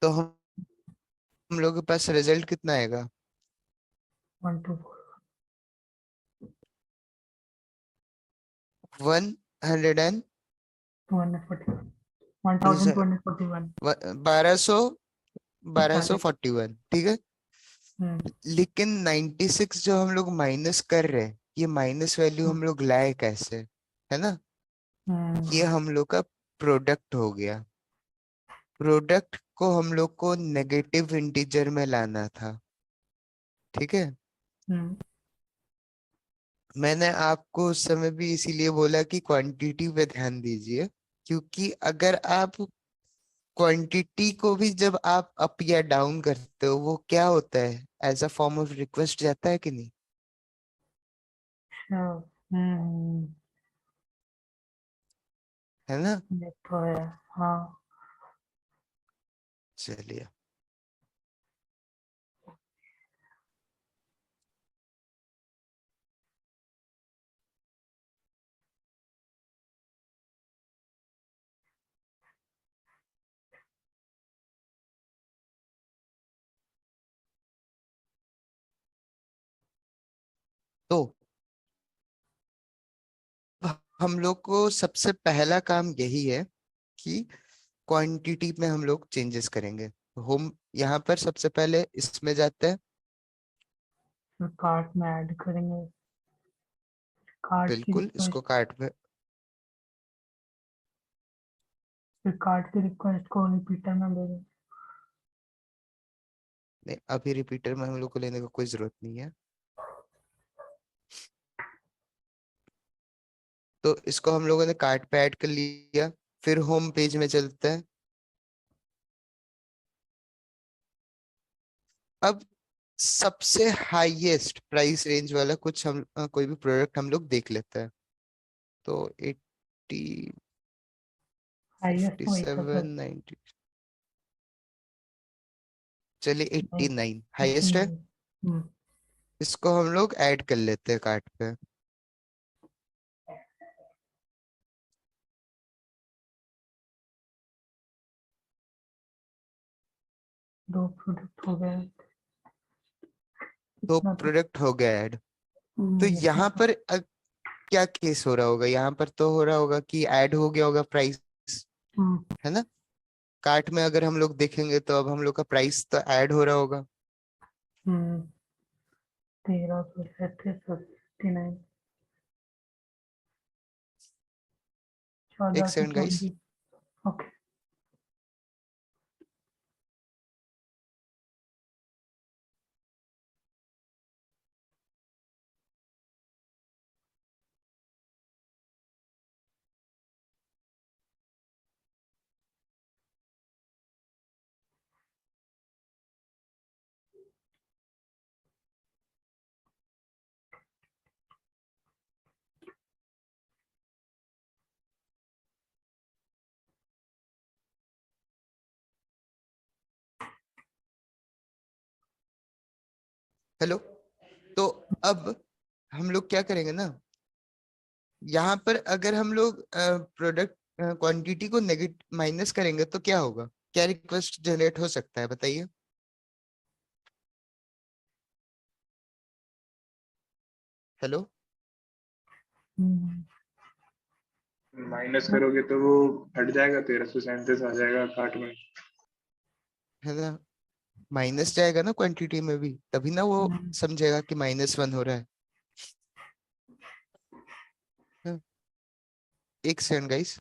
तो हम लोग के पास रिजल्ट कितना आएगा? 124। 100 240। 1241। 1200 40। 1241, ठीक है। हम्म। लेकिन 96 जो हम लोग माइनस कर रहे हैं, ये माइनस वैल्यू हम लोग लाए कैसे? है ना? ये हम्म। हम लोग का प्रोडक्ट हो गया। प्रोडक्ट को हम लोग को नेगेटिव इंटीजर में लाना था, ठीक है। हम्म। मैंने आपको उस समय भी इसीलिए बोला कि क्वांटिटी पे ध्यान दीजिए, क्योंकि अगर आप क्वांटिटी को भी जब आप अप या डाउन करते हो, वो क्या होता है? As a form of request जाता है कि नहीं? अच्छा। हम्म। है ना? ये तो है। हाँ। चलिए, तो हम लोग को सबसे पहला काम यही है कि क्वांटिटी में हम लोग चेंजेस करेंगे। हम यहाँ पर सबसे पहले इसमें जाते हैं। फिर कार्ट में ऐड करेंगे। कार्ट की बिल्कुल, इसको रिक्वेस्ट। कार्ट में। फिर कार्ट की रिक्वेस्ट को रिपीटर में भेजें। नहीं, अभी रिपीटर में हम लोग को लेने का कोई जरूरत नहीं है। तो इसको हम लोगों ने कार्ट पे ऐड कर लिया। फिर होम पेज में चलते हैं। अब सबसे हाईएस्ट प्राइस रेंज वाला कुछ कोई भी प्रोडक्ट हम लोग देख लेते हैं। तो 80, हाईएस्ट तो एक है 57, सर। 90, चलिए नहीं। 89 हाईएस्ट है। 89। हम्म। इसको हम लोग ऐड कर लेते हैं कार्ट पे। दो प्रोडक्ट हो गए। तो इतना तो। प्रोडक्ट हो गया ऐड। तो इतना यहाँ तो। पर क्या केस हो रहा होगा? यहाँ पर तो हो रहा होगा कि ऐड हो गया होगा प्राइस, हम्म। है ना? कार्ट में अगर हम लोग देखेंगे तो अब हम लोग का प्राइस तो ऐड हो रहा होगा। हम्म। 1337। एक 14 सेकंड गाइस। 20। ओके। हेलो। तो अब हम लोग क्या करेंगे ना, यहाँ पर अगर हम लोग प्रोडक्ट क्वांटिटी को नेगेट माइनस करेंगे तो क्या होगा, क्या रिक्वेस्ट जनरेट हो सकता है बताइए। हेलो। हम्म, माइनस करोगे तो वो हट जाएगा, 1337 आ जाएगा कार्ट में। है ना, माइनस जाएगा ना क्वांटिटी में भी, तभी ना वो हम्म, समझेगा कि -1 हो रहा है। हाँ, एक सेकंड गाइस।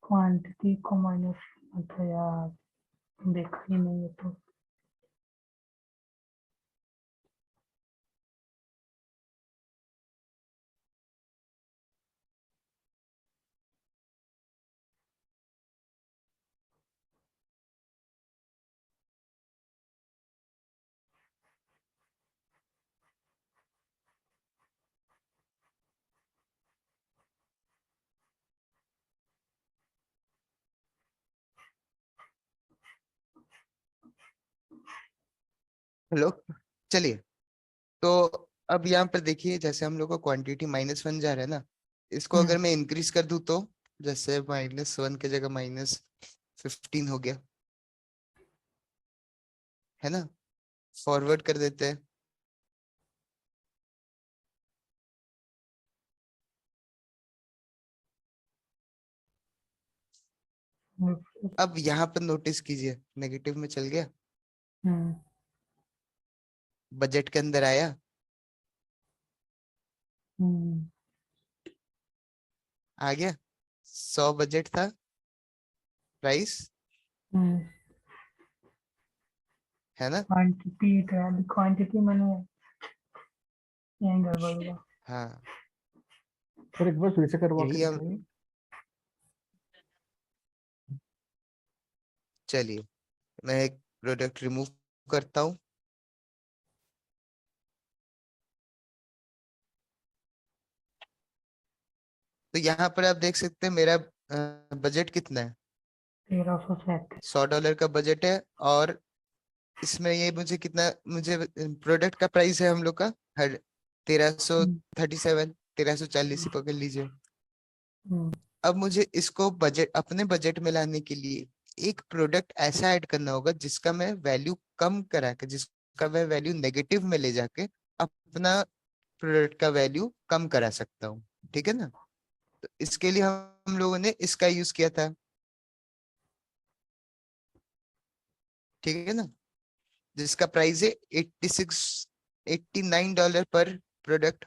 क्वांटिटी को माइनस मतलब यार देखा ही नहीं है तो। हेलो। चलिए, तो अब यहाँ पर देखिए, जैसे हम लोग का क्वांटिटी -1 जा रहा है ना, इसको हम्म, अगर मैं इंक्रीज कर दूं तो जैसे -1 की जगह -15 हो गया, है ना। फॉरवर्ड कर देते हैं। अब यहाँ पर नोटिस कीजिए, नेगेटिव में चल गया, हम्म, बजट के अंदर आया, हम्म, आ गया। 100 बजट था, प्राइस, हम्म। है ना। क्वांटिटी मैंने यही गड़बड़ हुआ। हाँ, सर एक बार फिर से करवा के यही हम, दिखाइए। चलिए मैं एक प्रोडक्ट रिमूव करता हूँ। तो यहाँ पर आप देख सकते हैं मेरा बजट कितना है, 1337। $100 का बजट है। और इसमें ये मुझे कितना, मुझे प्रोडक्ट का प्राइस है हम लोग का हर 1337, 1340 ही पकड़ लीजिए। हम्म, अब मुझे इसको बजट, अपने बजट में लाने के लिए एक प्रोडक्ट ऐसा ऐड करना होगा जिसका मैं वैल्यू कम करा के, जिसका मैं वैल्यू नेगेटिव में ले जाके अपना प्रोडक्ट का वैल्यू कम करा सकता हूँ। ठीक है ना। तो इसके लिए हम लोगों ने इसका यूज किया था। ठीक है ना। जिसका प्राइस है $89 पर प्रोडक्ट।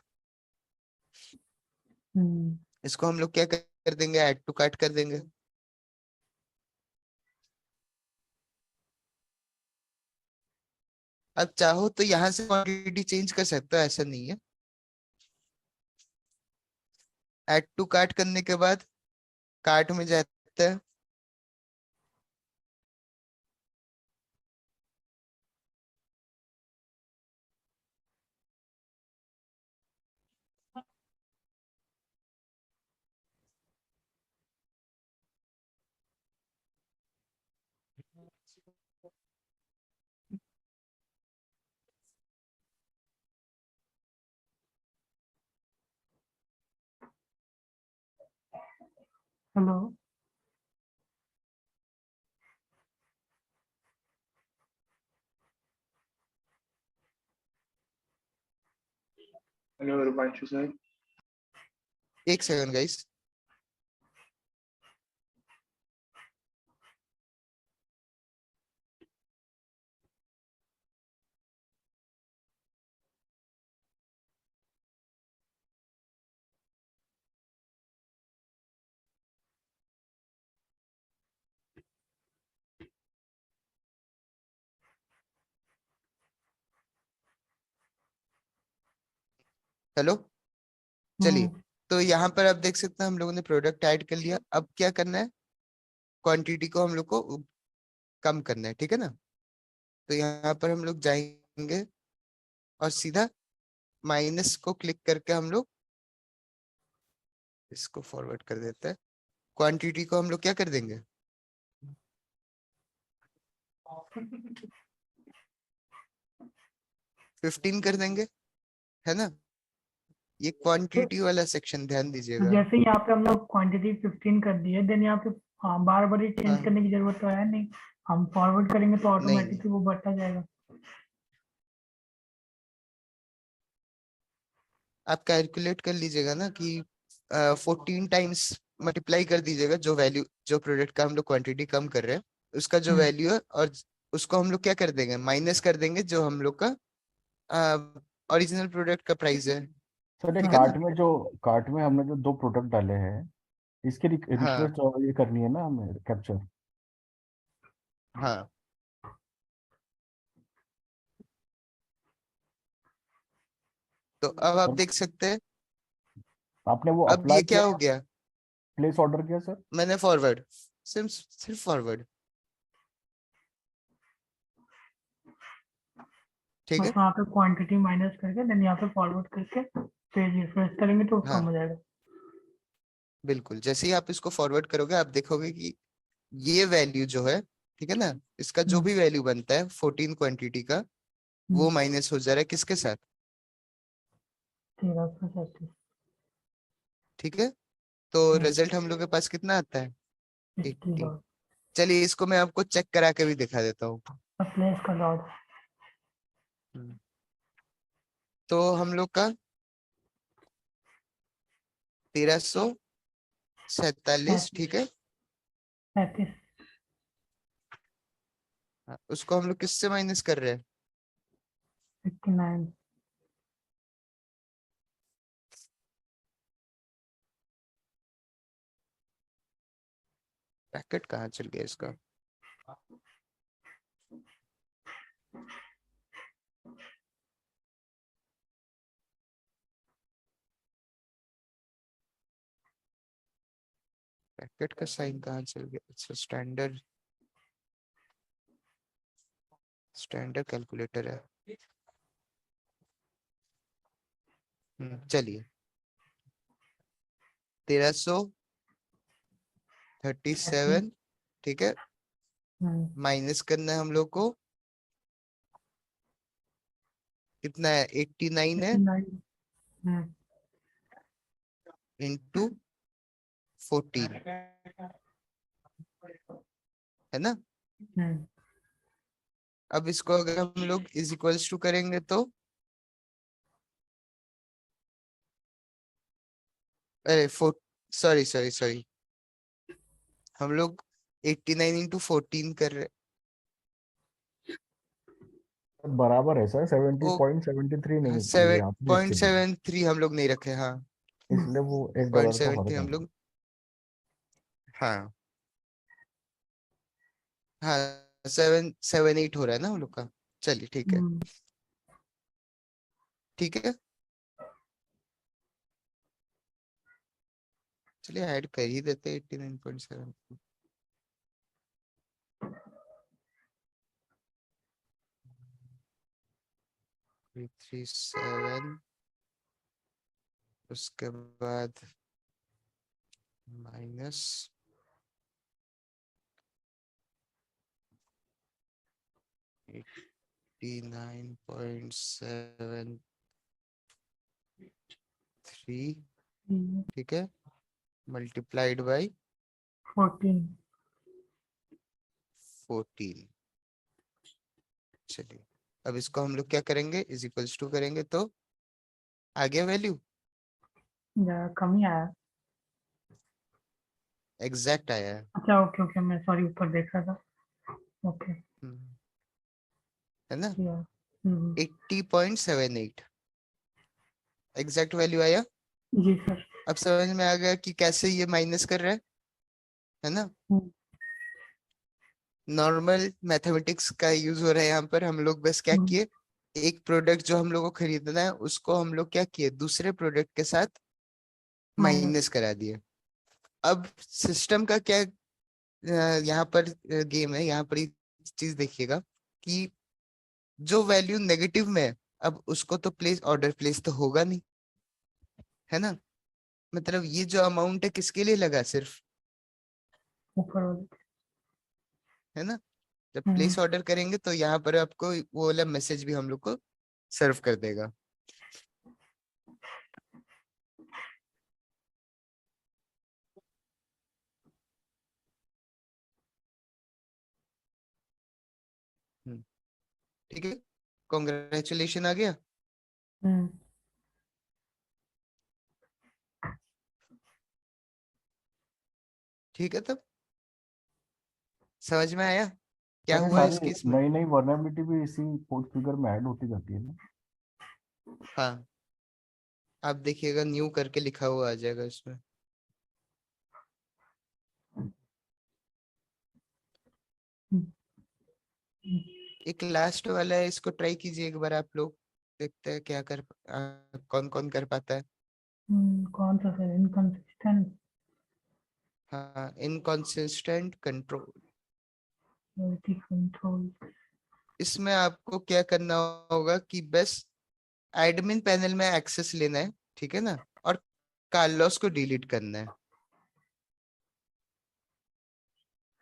इसको हम लोग क्या कर देंगे, ऐड टू कार्ट कर देंगे। अब चाहो तो यहाँ से क्वांटिटी चेंज कर सकते हो, ऐसा नहीं है। ऐड टू कार्ट करने के बाद कार्ट में जाता है, हेलो। Hello Rupanshu sir. एक सेकंड गाइस। हेलो, चलिए। तो यहाँ पर आप देख सकते हैं हम लोगों ने प्रोडक्ट ऐड कर लिया। अब क्या करना है, क्वांटिटी को हम लोग को कम करना है, ठीक है ना। तो यहाँ पर हम लोग जाएंगे और सीधा माइनस को क्लिक करके हम लोग इसको फॉरवर्ड कर देते हैं। क्वांटिटी को हम लोग क्या कर देंगे, 15 कर देंगे, है ना। ये क्वांटिटी वाला सेक्शन ध्यान दीजिएगा। जैसे यहाँ पे हम लोग क्वांटिटी 15 कर दी है, देन यहाँ पे बार बार चेंज हाँ, करने की जरूरत तो है नहीं। हम फॉरवर्ड करेंगे तो नहीं नहीं, ऑटोमेटिकली वो बढ़ता जाएगा। आप कैलकुलेट कर लीजिएगा ना कि 14 टाइम्स मल्टीप्लाई कर दीजिएगा जो वैल्यू, जो प्रोडक्ट का हम लोग क्वांटिटी कम कर रहे हैं उसका जो वैल्यू है, और उसको हम लोग क्या कर देंगे, माइनस कर देंगे जो हम लोग का ओरिजिनल प्रोडक्ट का प्राइस है, सर ये ठीक है ना। कार्ट में हमने जो दो प्रोडक्ट डाले हैं, इसकी हाँ रिक्वेस्ट ये करनी है ना हमें, कैप्चर। हाँ, तो अब आप सर देख सकते हैं। आपने वो अब अप्लाई ये किया क्या हो या गया, प्लेस ऑर्डर किया सर? मैंने फॉरवर्ड, सिर्फ फॉरवर्ड, ठीक बस है। वहाँ पे क्वांटिटी माइनस करके देन यहाँ पे फॉरवर्ड करके पेज रिफ्रेश करेंगे तो कम हाँ हो जाएगा। बिल्कुल, जैसे ही आप इसको फॉरवर्ड करोगे आप देखोगे कि ये वैल्यू जो है, ठीक है ना, इसका जो हम्म, भी वैल्यू बनता है 14 क्वांटिटी का, वो हम्म, माइनस हो जा रहा है किसके साथ, 1337। ठीक है। तो रिजल्ट हम लोग के पास कितना आता है, 60 80। लॉट। चलिए इसको मैं आपको चेक करा के भी दिखा देता हूँ। प्लेस का लॉट। हम्म, तो हम लोग का 1347, ठीक है। 35। हाँ, उसको हम लोग किससे माइनस कर रहे हैं, 59। ब्रैकेट कहाँ चल गया इसका, ब्रैकेट का साइन कहाँ चल गया। अच्छा, स्टैंडर्ड स्टैंडर्ड कैलकुलेटर है। चलिए 1337, ठीक है। माइनस करना है हम लोग को, कितना है, 89 है, 89। इंटू 14, है ना। अब इसको अगर हम लोग इज इक्वल्स टू करेंगे तो, अरे सॉरी सॉरी सॉरी, हम लोग 89 इंटू 14 कर रहे, बराबर है सर, ओ 70.73 नहीं, ये सेवन यहाँ पे पॉइंट मिस्टेक है, सेवन थ्री हम लोग नहीं रखे, हाँ। इसलिए वो पॉइंट $1 का सेवन थ्री फर्क आ हम गया। लोग, हाँ हाँ, 778 हो रहा है ना हम लोग का। चलिए ठीक है, हम्म, ठीक है, चलिए ऐड कर ही देते 89.7। 337, उसके बाद माइनस 89.73, ठीक है, मल्टीप्लाइड बाई 14। 14। चलिए, अब इसको हम लोग क्या करेंगे, इज इक्वल्स टू करेंगे तो आ गया वैल्यू, कम ही आया। एग्जैक्ट आया है। अच्छा, ओके ओके, मैं सॉरी ऊपर देख रहा था। ओके। है ना, या 80.78 एग्जैक्ट वैल्यू आया। जी सर। अब समझ में आ गया कि कैसे ये माइनस कर रहा है ना। हम्म, नॉर्मल मैथमेटिक्स का यूज हो रहा है यहाँ पर, हम लोग बस क्या हम्म, किए, एक प्रोडक्ट जो हम लोग को खरीदना है उसको हम लोग क्या किए, दूसरे प्रोडक्ट के साथ माइनस। माइनस करा दिए। अब सिस्टम का क्या यहाँ पर गेम है, यहाँ पर एक चीज देखिएगा कि जो वैल्यू नेगेटिव में है, अब उसको तो प्लेस, ऑर्डर प्लेस तो होगा नहीं, है ना। मतलब ये जो अमाउंट है किसके लिए लगा, सिर्फ, ऊपर वाले। है ना। जब हम्म, प्लेस ऑर्डर करेंगे तो यहाँ पर आपको वो वाला मैसेज भी हम लोग को सर्व कर देगा। हम्म, ठीक है, कॉन्ग्रेचुलेशन आ गया। हम्म, ठीक है, तब समझ में आया क्या सर ये हुआ सारी इस केस में। नई नई वर्नेबिलिटी भी इसी पोर्ट फिगर में ऐड होती जाती है ना। हाँ, आप देखिएगा न्यू करके लिखा हुआ आ जाएगा इसमें। हम्म, हम्म, एक लास्ट वाला है, इसको ट्राई कीजिए एक बार आप लोग, देखते हैं क्या कर, कौन कौन कर पाता है। कौन सा सर, इनकंसिस्टेंट हाँ, इनकॉन्सिस्टेंट कंट्रोल। कंट्रोल। इसमें आपको क्या करना होगा कि बस एडमिन पैनल में एक्सेस लेना है, ठीक है ना, और कार्लोस को डिलीट करना है।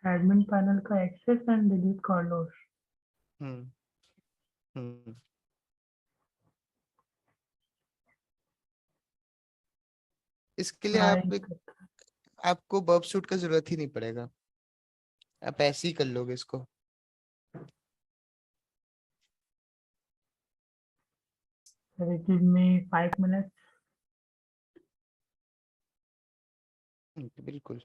एडमिन पैनल का एक्सेस एंड डिलीट कर लो। हम्म हम्म इसके लिए ट्राई। आपको बर्ब सूट का जरूरत ही नहीं पड़ेगा, आप ऐसे ही कर लोगे इसको। Give me 5 minute. बिल्कुल।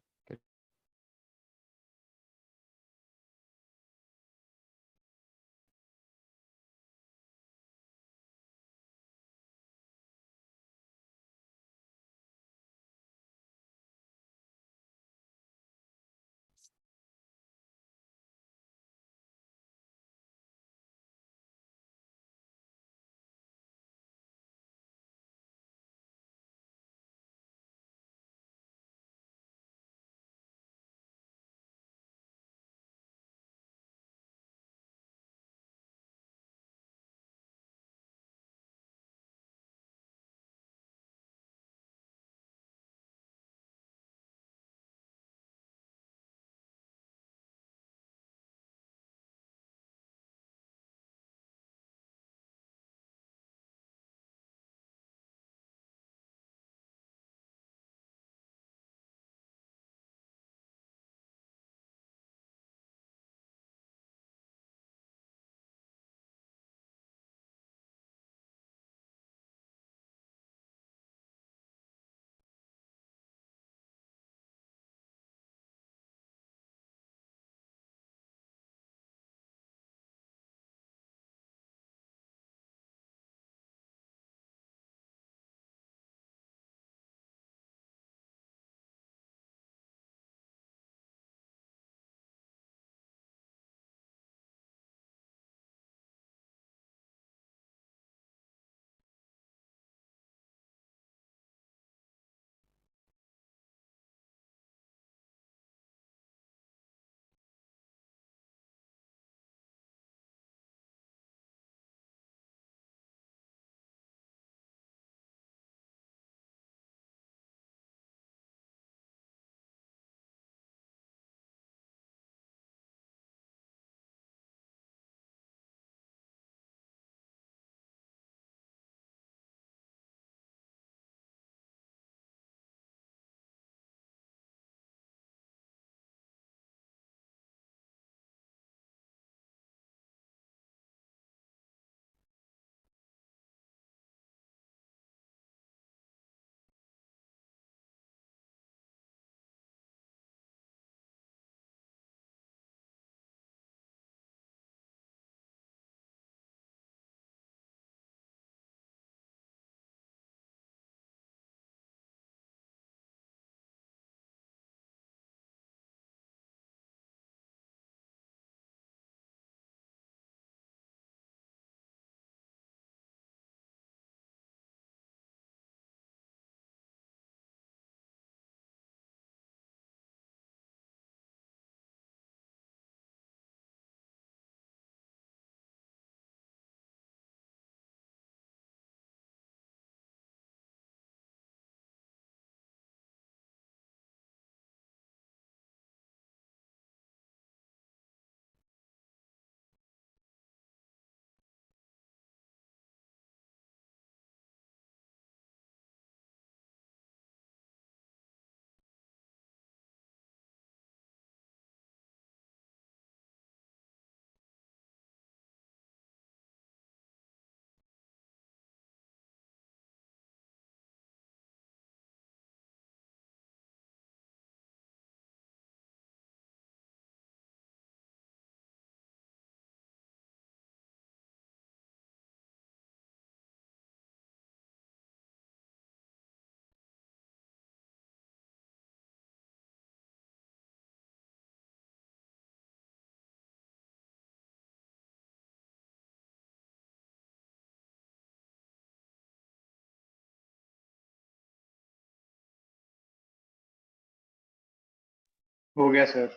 हो गया सर,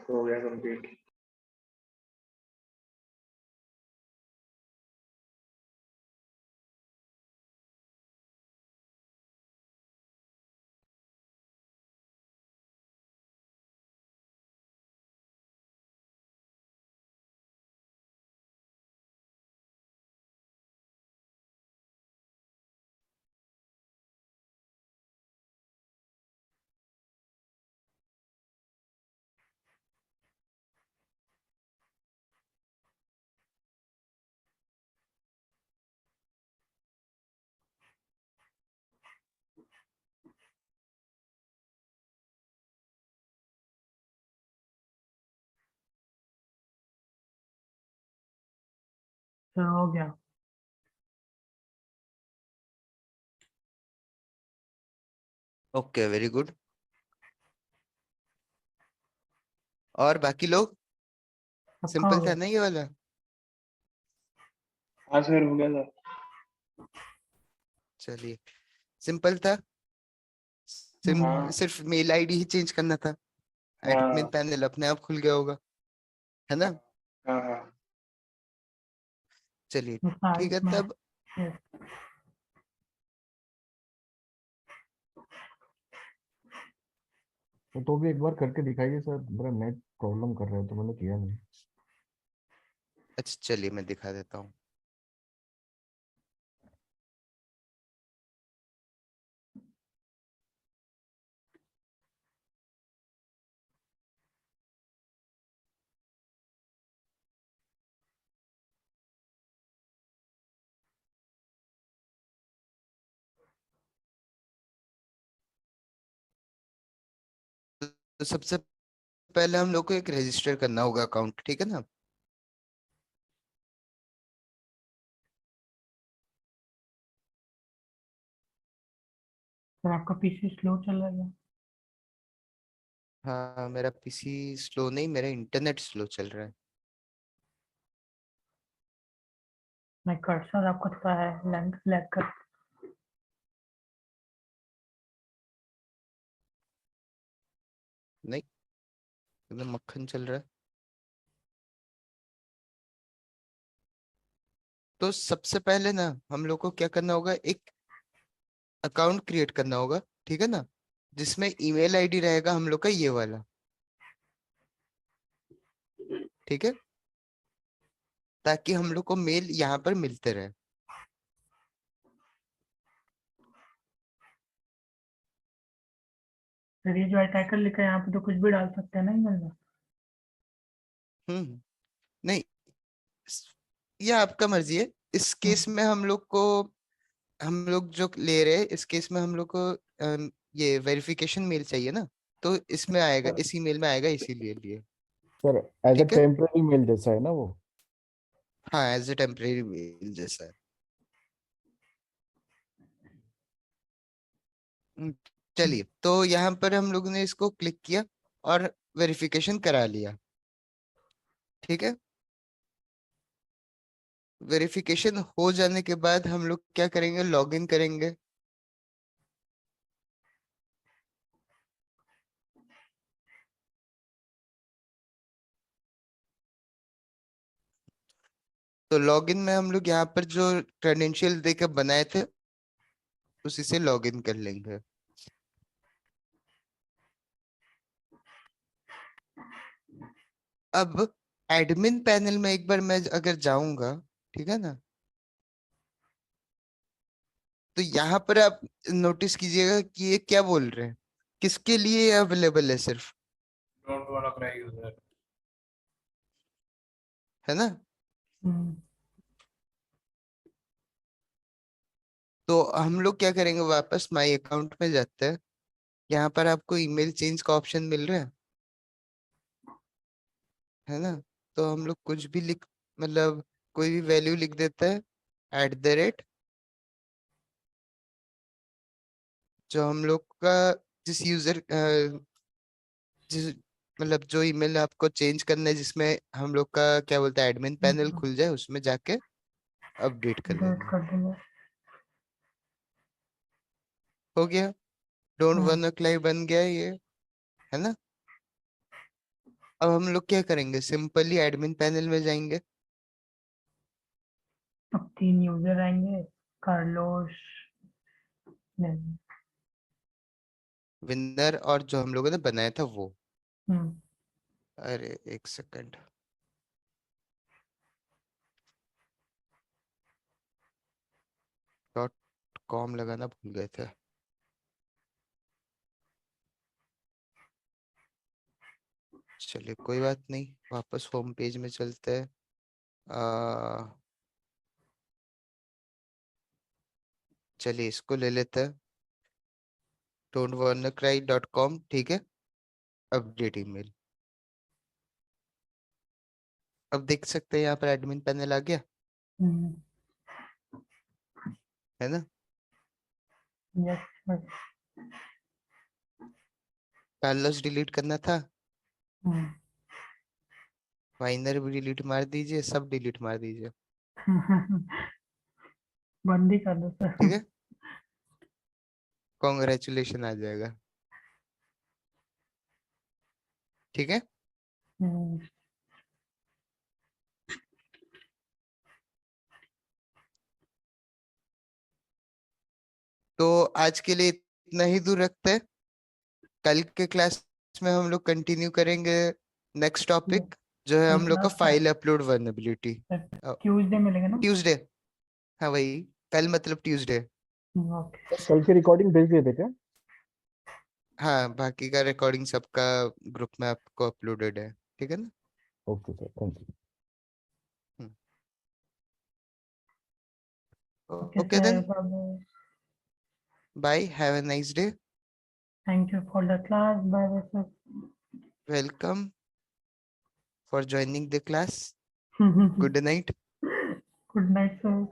हो गया कंप्लीट। सर हो गया। Okay, very good. और बाकी लोग? सबका हो सिंपल था गया। ना ये वाला? हाँ सर, हो गया था। चलिए, सिंपल था। हाँ सिर्फ मेल आईडी ही चेंज करना था। एडमिन हाँ पैनल अपने आप खुल गया होगा, है ना? हाँ हाँ। चलिए, ठीक है इसमें तब। yes, तो भी एक बार करके दिखाइए सर, मेरा नेट प्रॉब्लम कर रहा है तो मैंने किया नहीं। अच्छा, चलिए मैं दिखा देता हूँ। तो सबसे पहले हम लोग को एक रजिस्टर करना होगा अकाउंट, ठीक है ना? सर आपका पीसी स्लो चल रहा है। हाँ, मेरा पीसी स्लो नहीं, मेरा इंटरनेट स्लो चल रहा है। मैं कर्सर आपको थोड़ा है लैग लैग कर। नहीं, एकदम मक्खन चल रहा है। तो सबसे पहले ना हम लोग को क्या करना होगा, एक अकाउंट क्रिएट करना होगा, ठीक है ना? जिसमें ईमेल आईडी रहेगा हम लोग का ये वाला, ठीक है? ताकि हम लोग को मेल यहाँ पर मिलते रहे। सर ये जो अटैकर लिखा है यहाँ पे तो कुछ भी डाल सकते हैं ना ईमेल में। नहीं, ये आपका मर्जी है। इस केस में हम लोग जो ले रहे हैं, इस केस में हम लोग को ये वेरिफिकेशन मेल चाहिए ना, तो इसमें आएगा, सर, इस ईमेल में आएगा, इसीलिए लिए। सर एज अ ठीक है, टेम्पररी मेल जैसा है ना वो? हाँ, एज ए टेम्परेरी मेल जैसा है। हम्म, चलिए, तो यहाँ पर हम लोग ने इसको क्लिक किया और वेरिफिकेशन करा लिया, ठीक है? वेरिफिकेशन हो जाने के बाद हम लोग क्या करेंगे, लॉगिन करेंगे। तो लॉगिन में हम लोग यहाँ पर जो क्रेडेंशियल देकर बनाए थे उसी से लॉगिन कर लेंगे। अब एडमिन पैनल में एक बार मैं अगर जाऊंगा, ठीक है ना, तो यहाँ पर आप नोटिस कीजिएगा कि ये क्या बोल रहे हैं, किसके लिए अवेलेबल है सिर्फ, डोंट वांना क्राई यूजर। है ना? हम्म, तो हम लोग क्या करेंगे, वापस माई अकाउंट में जाते हैं। यहाँ पर आपको ईमेल चेंज का ऑप्शन मिल रहा है ना? तो हम लोग कुछ भी लिख, मतलब कोई भी वैल्यू लिख देता है, @ जो हम लोग का, जिस यूजर जिस मतलब जो ईमेल आपको चेंज करना है, जिसमें हम लोग का क्या बोलते हैं एडमिन पैनल खुल जाए, उसमें जाके अपडेट कर डेट लेंगे। कर देंगे। हो गया, डोंट हम्म, वन क्लाई बन गया ये, है ना? अब हम लोग क्या करेंगे, सिंपली एडमिन पैनल में जाएंगे। अब 3 यूजर आएंगे, कार्लोस, नहीं, विनर और जो हम लोगों ने बनाया था वो। हम्म, अरे एक सेकंड, .com लगाना भूल गए थे। चलिए कोई बात नहीं, वापस होम पेज में चलते हैं। चलिए इसको ले लेते हैं, don'twannacry.com, ठीक है। अपडेट ईमेल, अब देख सकते हैं यहाँ पर एडमिन पैनल आ गया हम्म, है ना। यस सर, कार्लोस डिलीट करना था, हम्म, वाइनर भी डिलीट मार दीजिए, सब डिलीट मार दीजिए, बंद ही कर दो ठीक सर। है। कॉन्ग्रेचुलेशन आ जाएगा, ठीक है। हम्म, तो आज के लिए इतना ही दूर रखते हैं, कल के क्लास में हम लोग कंटिन्यू करेंगे नेक्स्ट टॉपिक, जो है कल हम लोग का क्लास है, फाइल अपलोड वर्नेबिलिटी। ट्यूसडे मिलेगा ना? ट्यूसडे, हाँ वही, कल मतलब ट्यूसडे। ओके, कल की रिकॉर्डिंग भेज दिए थे क्या? हाँ बाकी का रिकॉर्डिंग सबका ग्रुप में आपको अपलोडेड है, ठीक है ना। Okay sir, thank you. Okay okay sir, then, bye. Bye, have a nice day. Thank you for the class, bye bye sir. Welcome for joining the class, good night. Good night sir.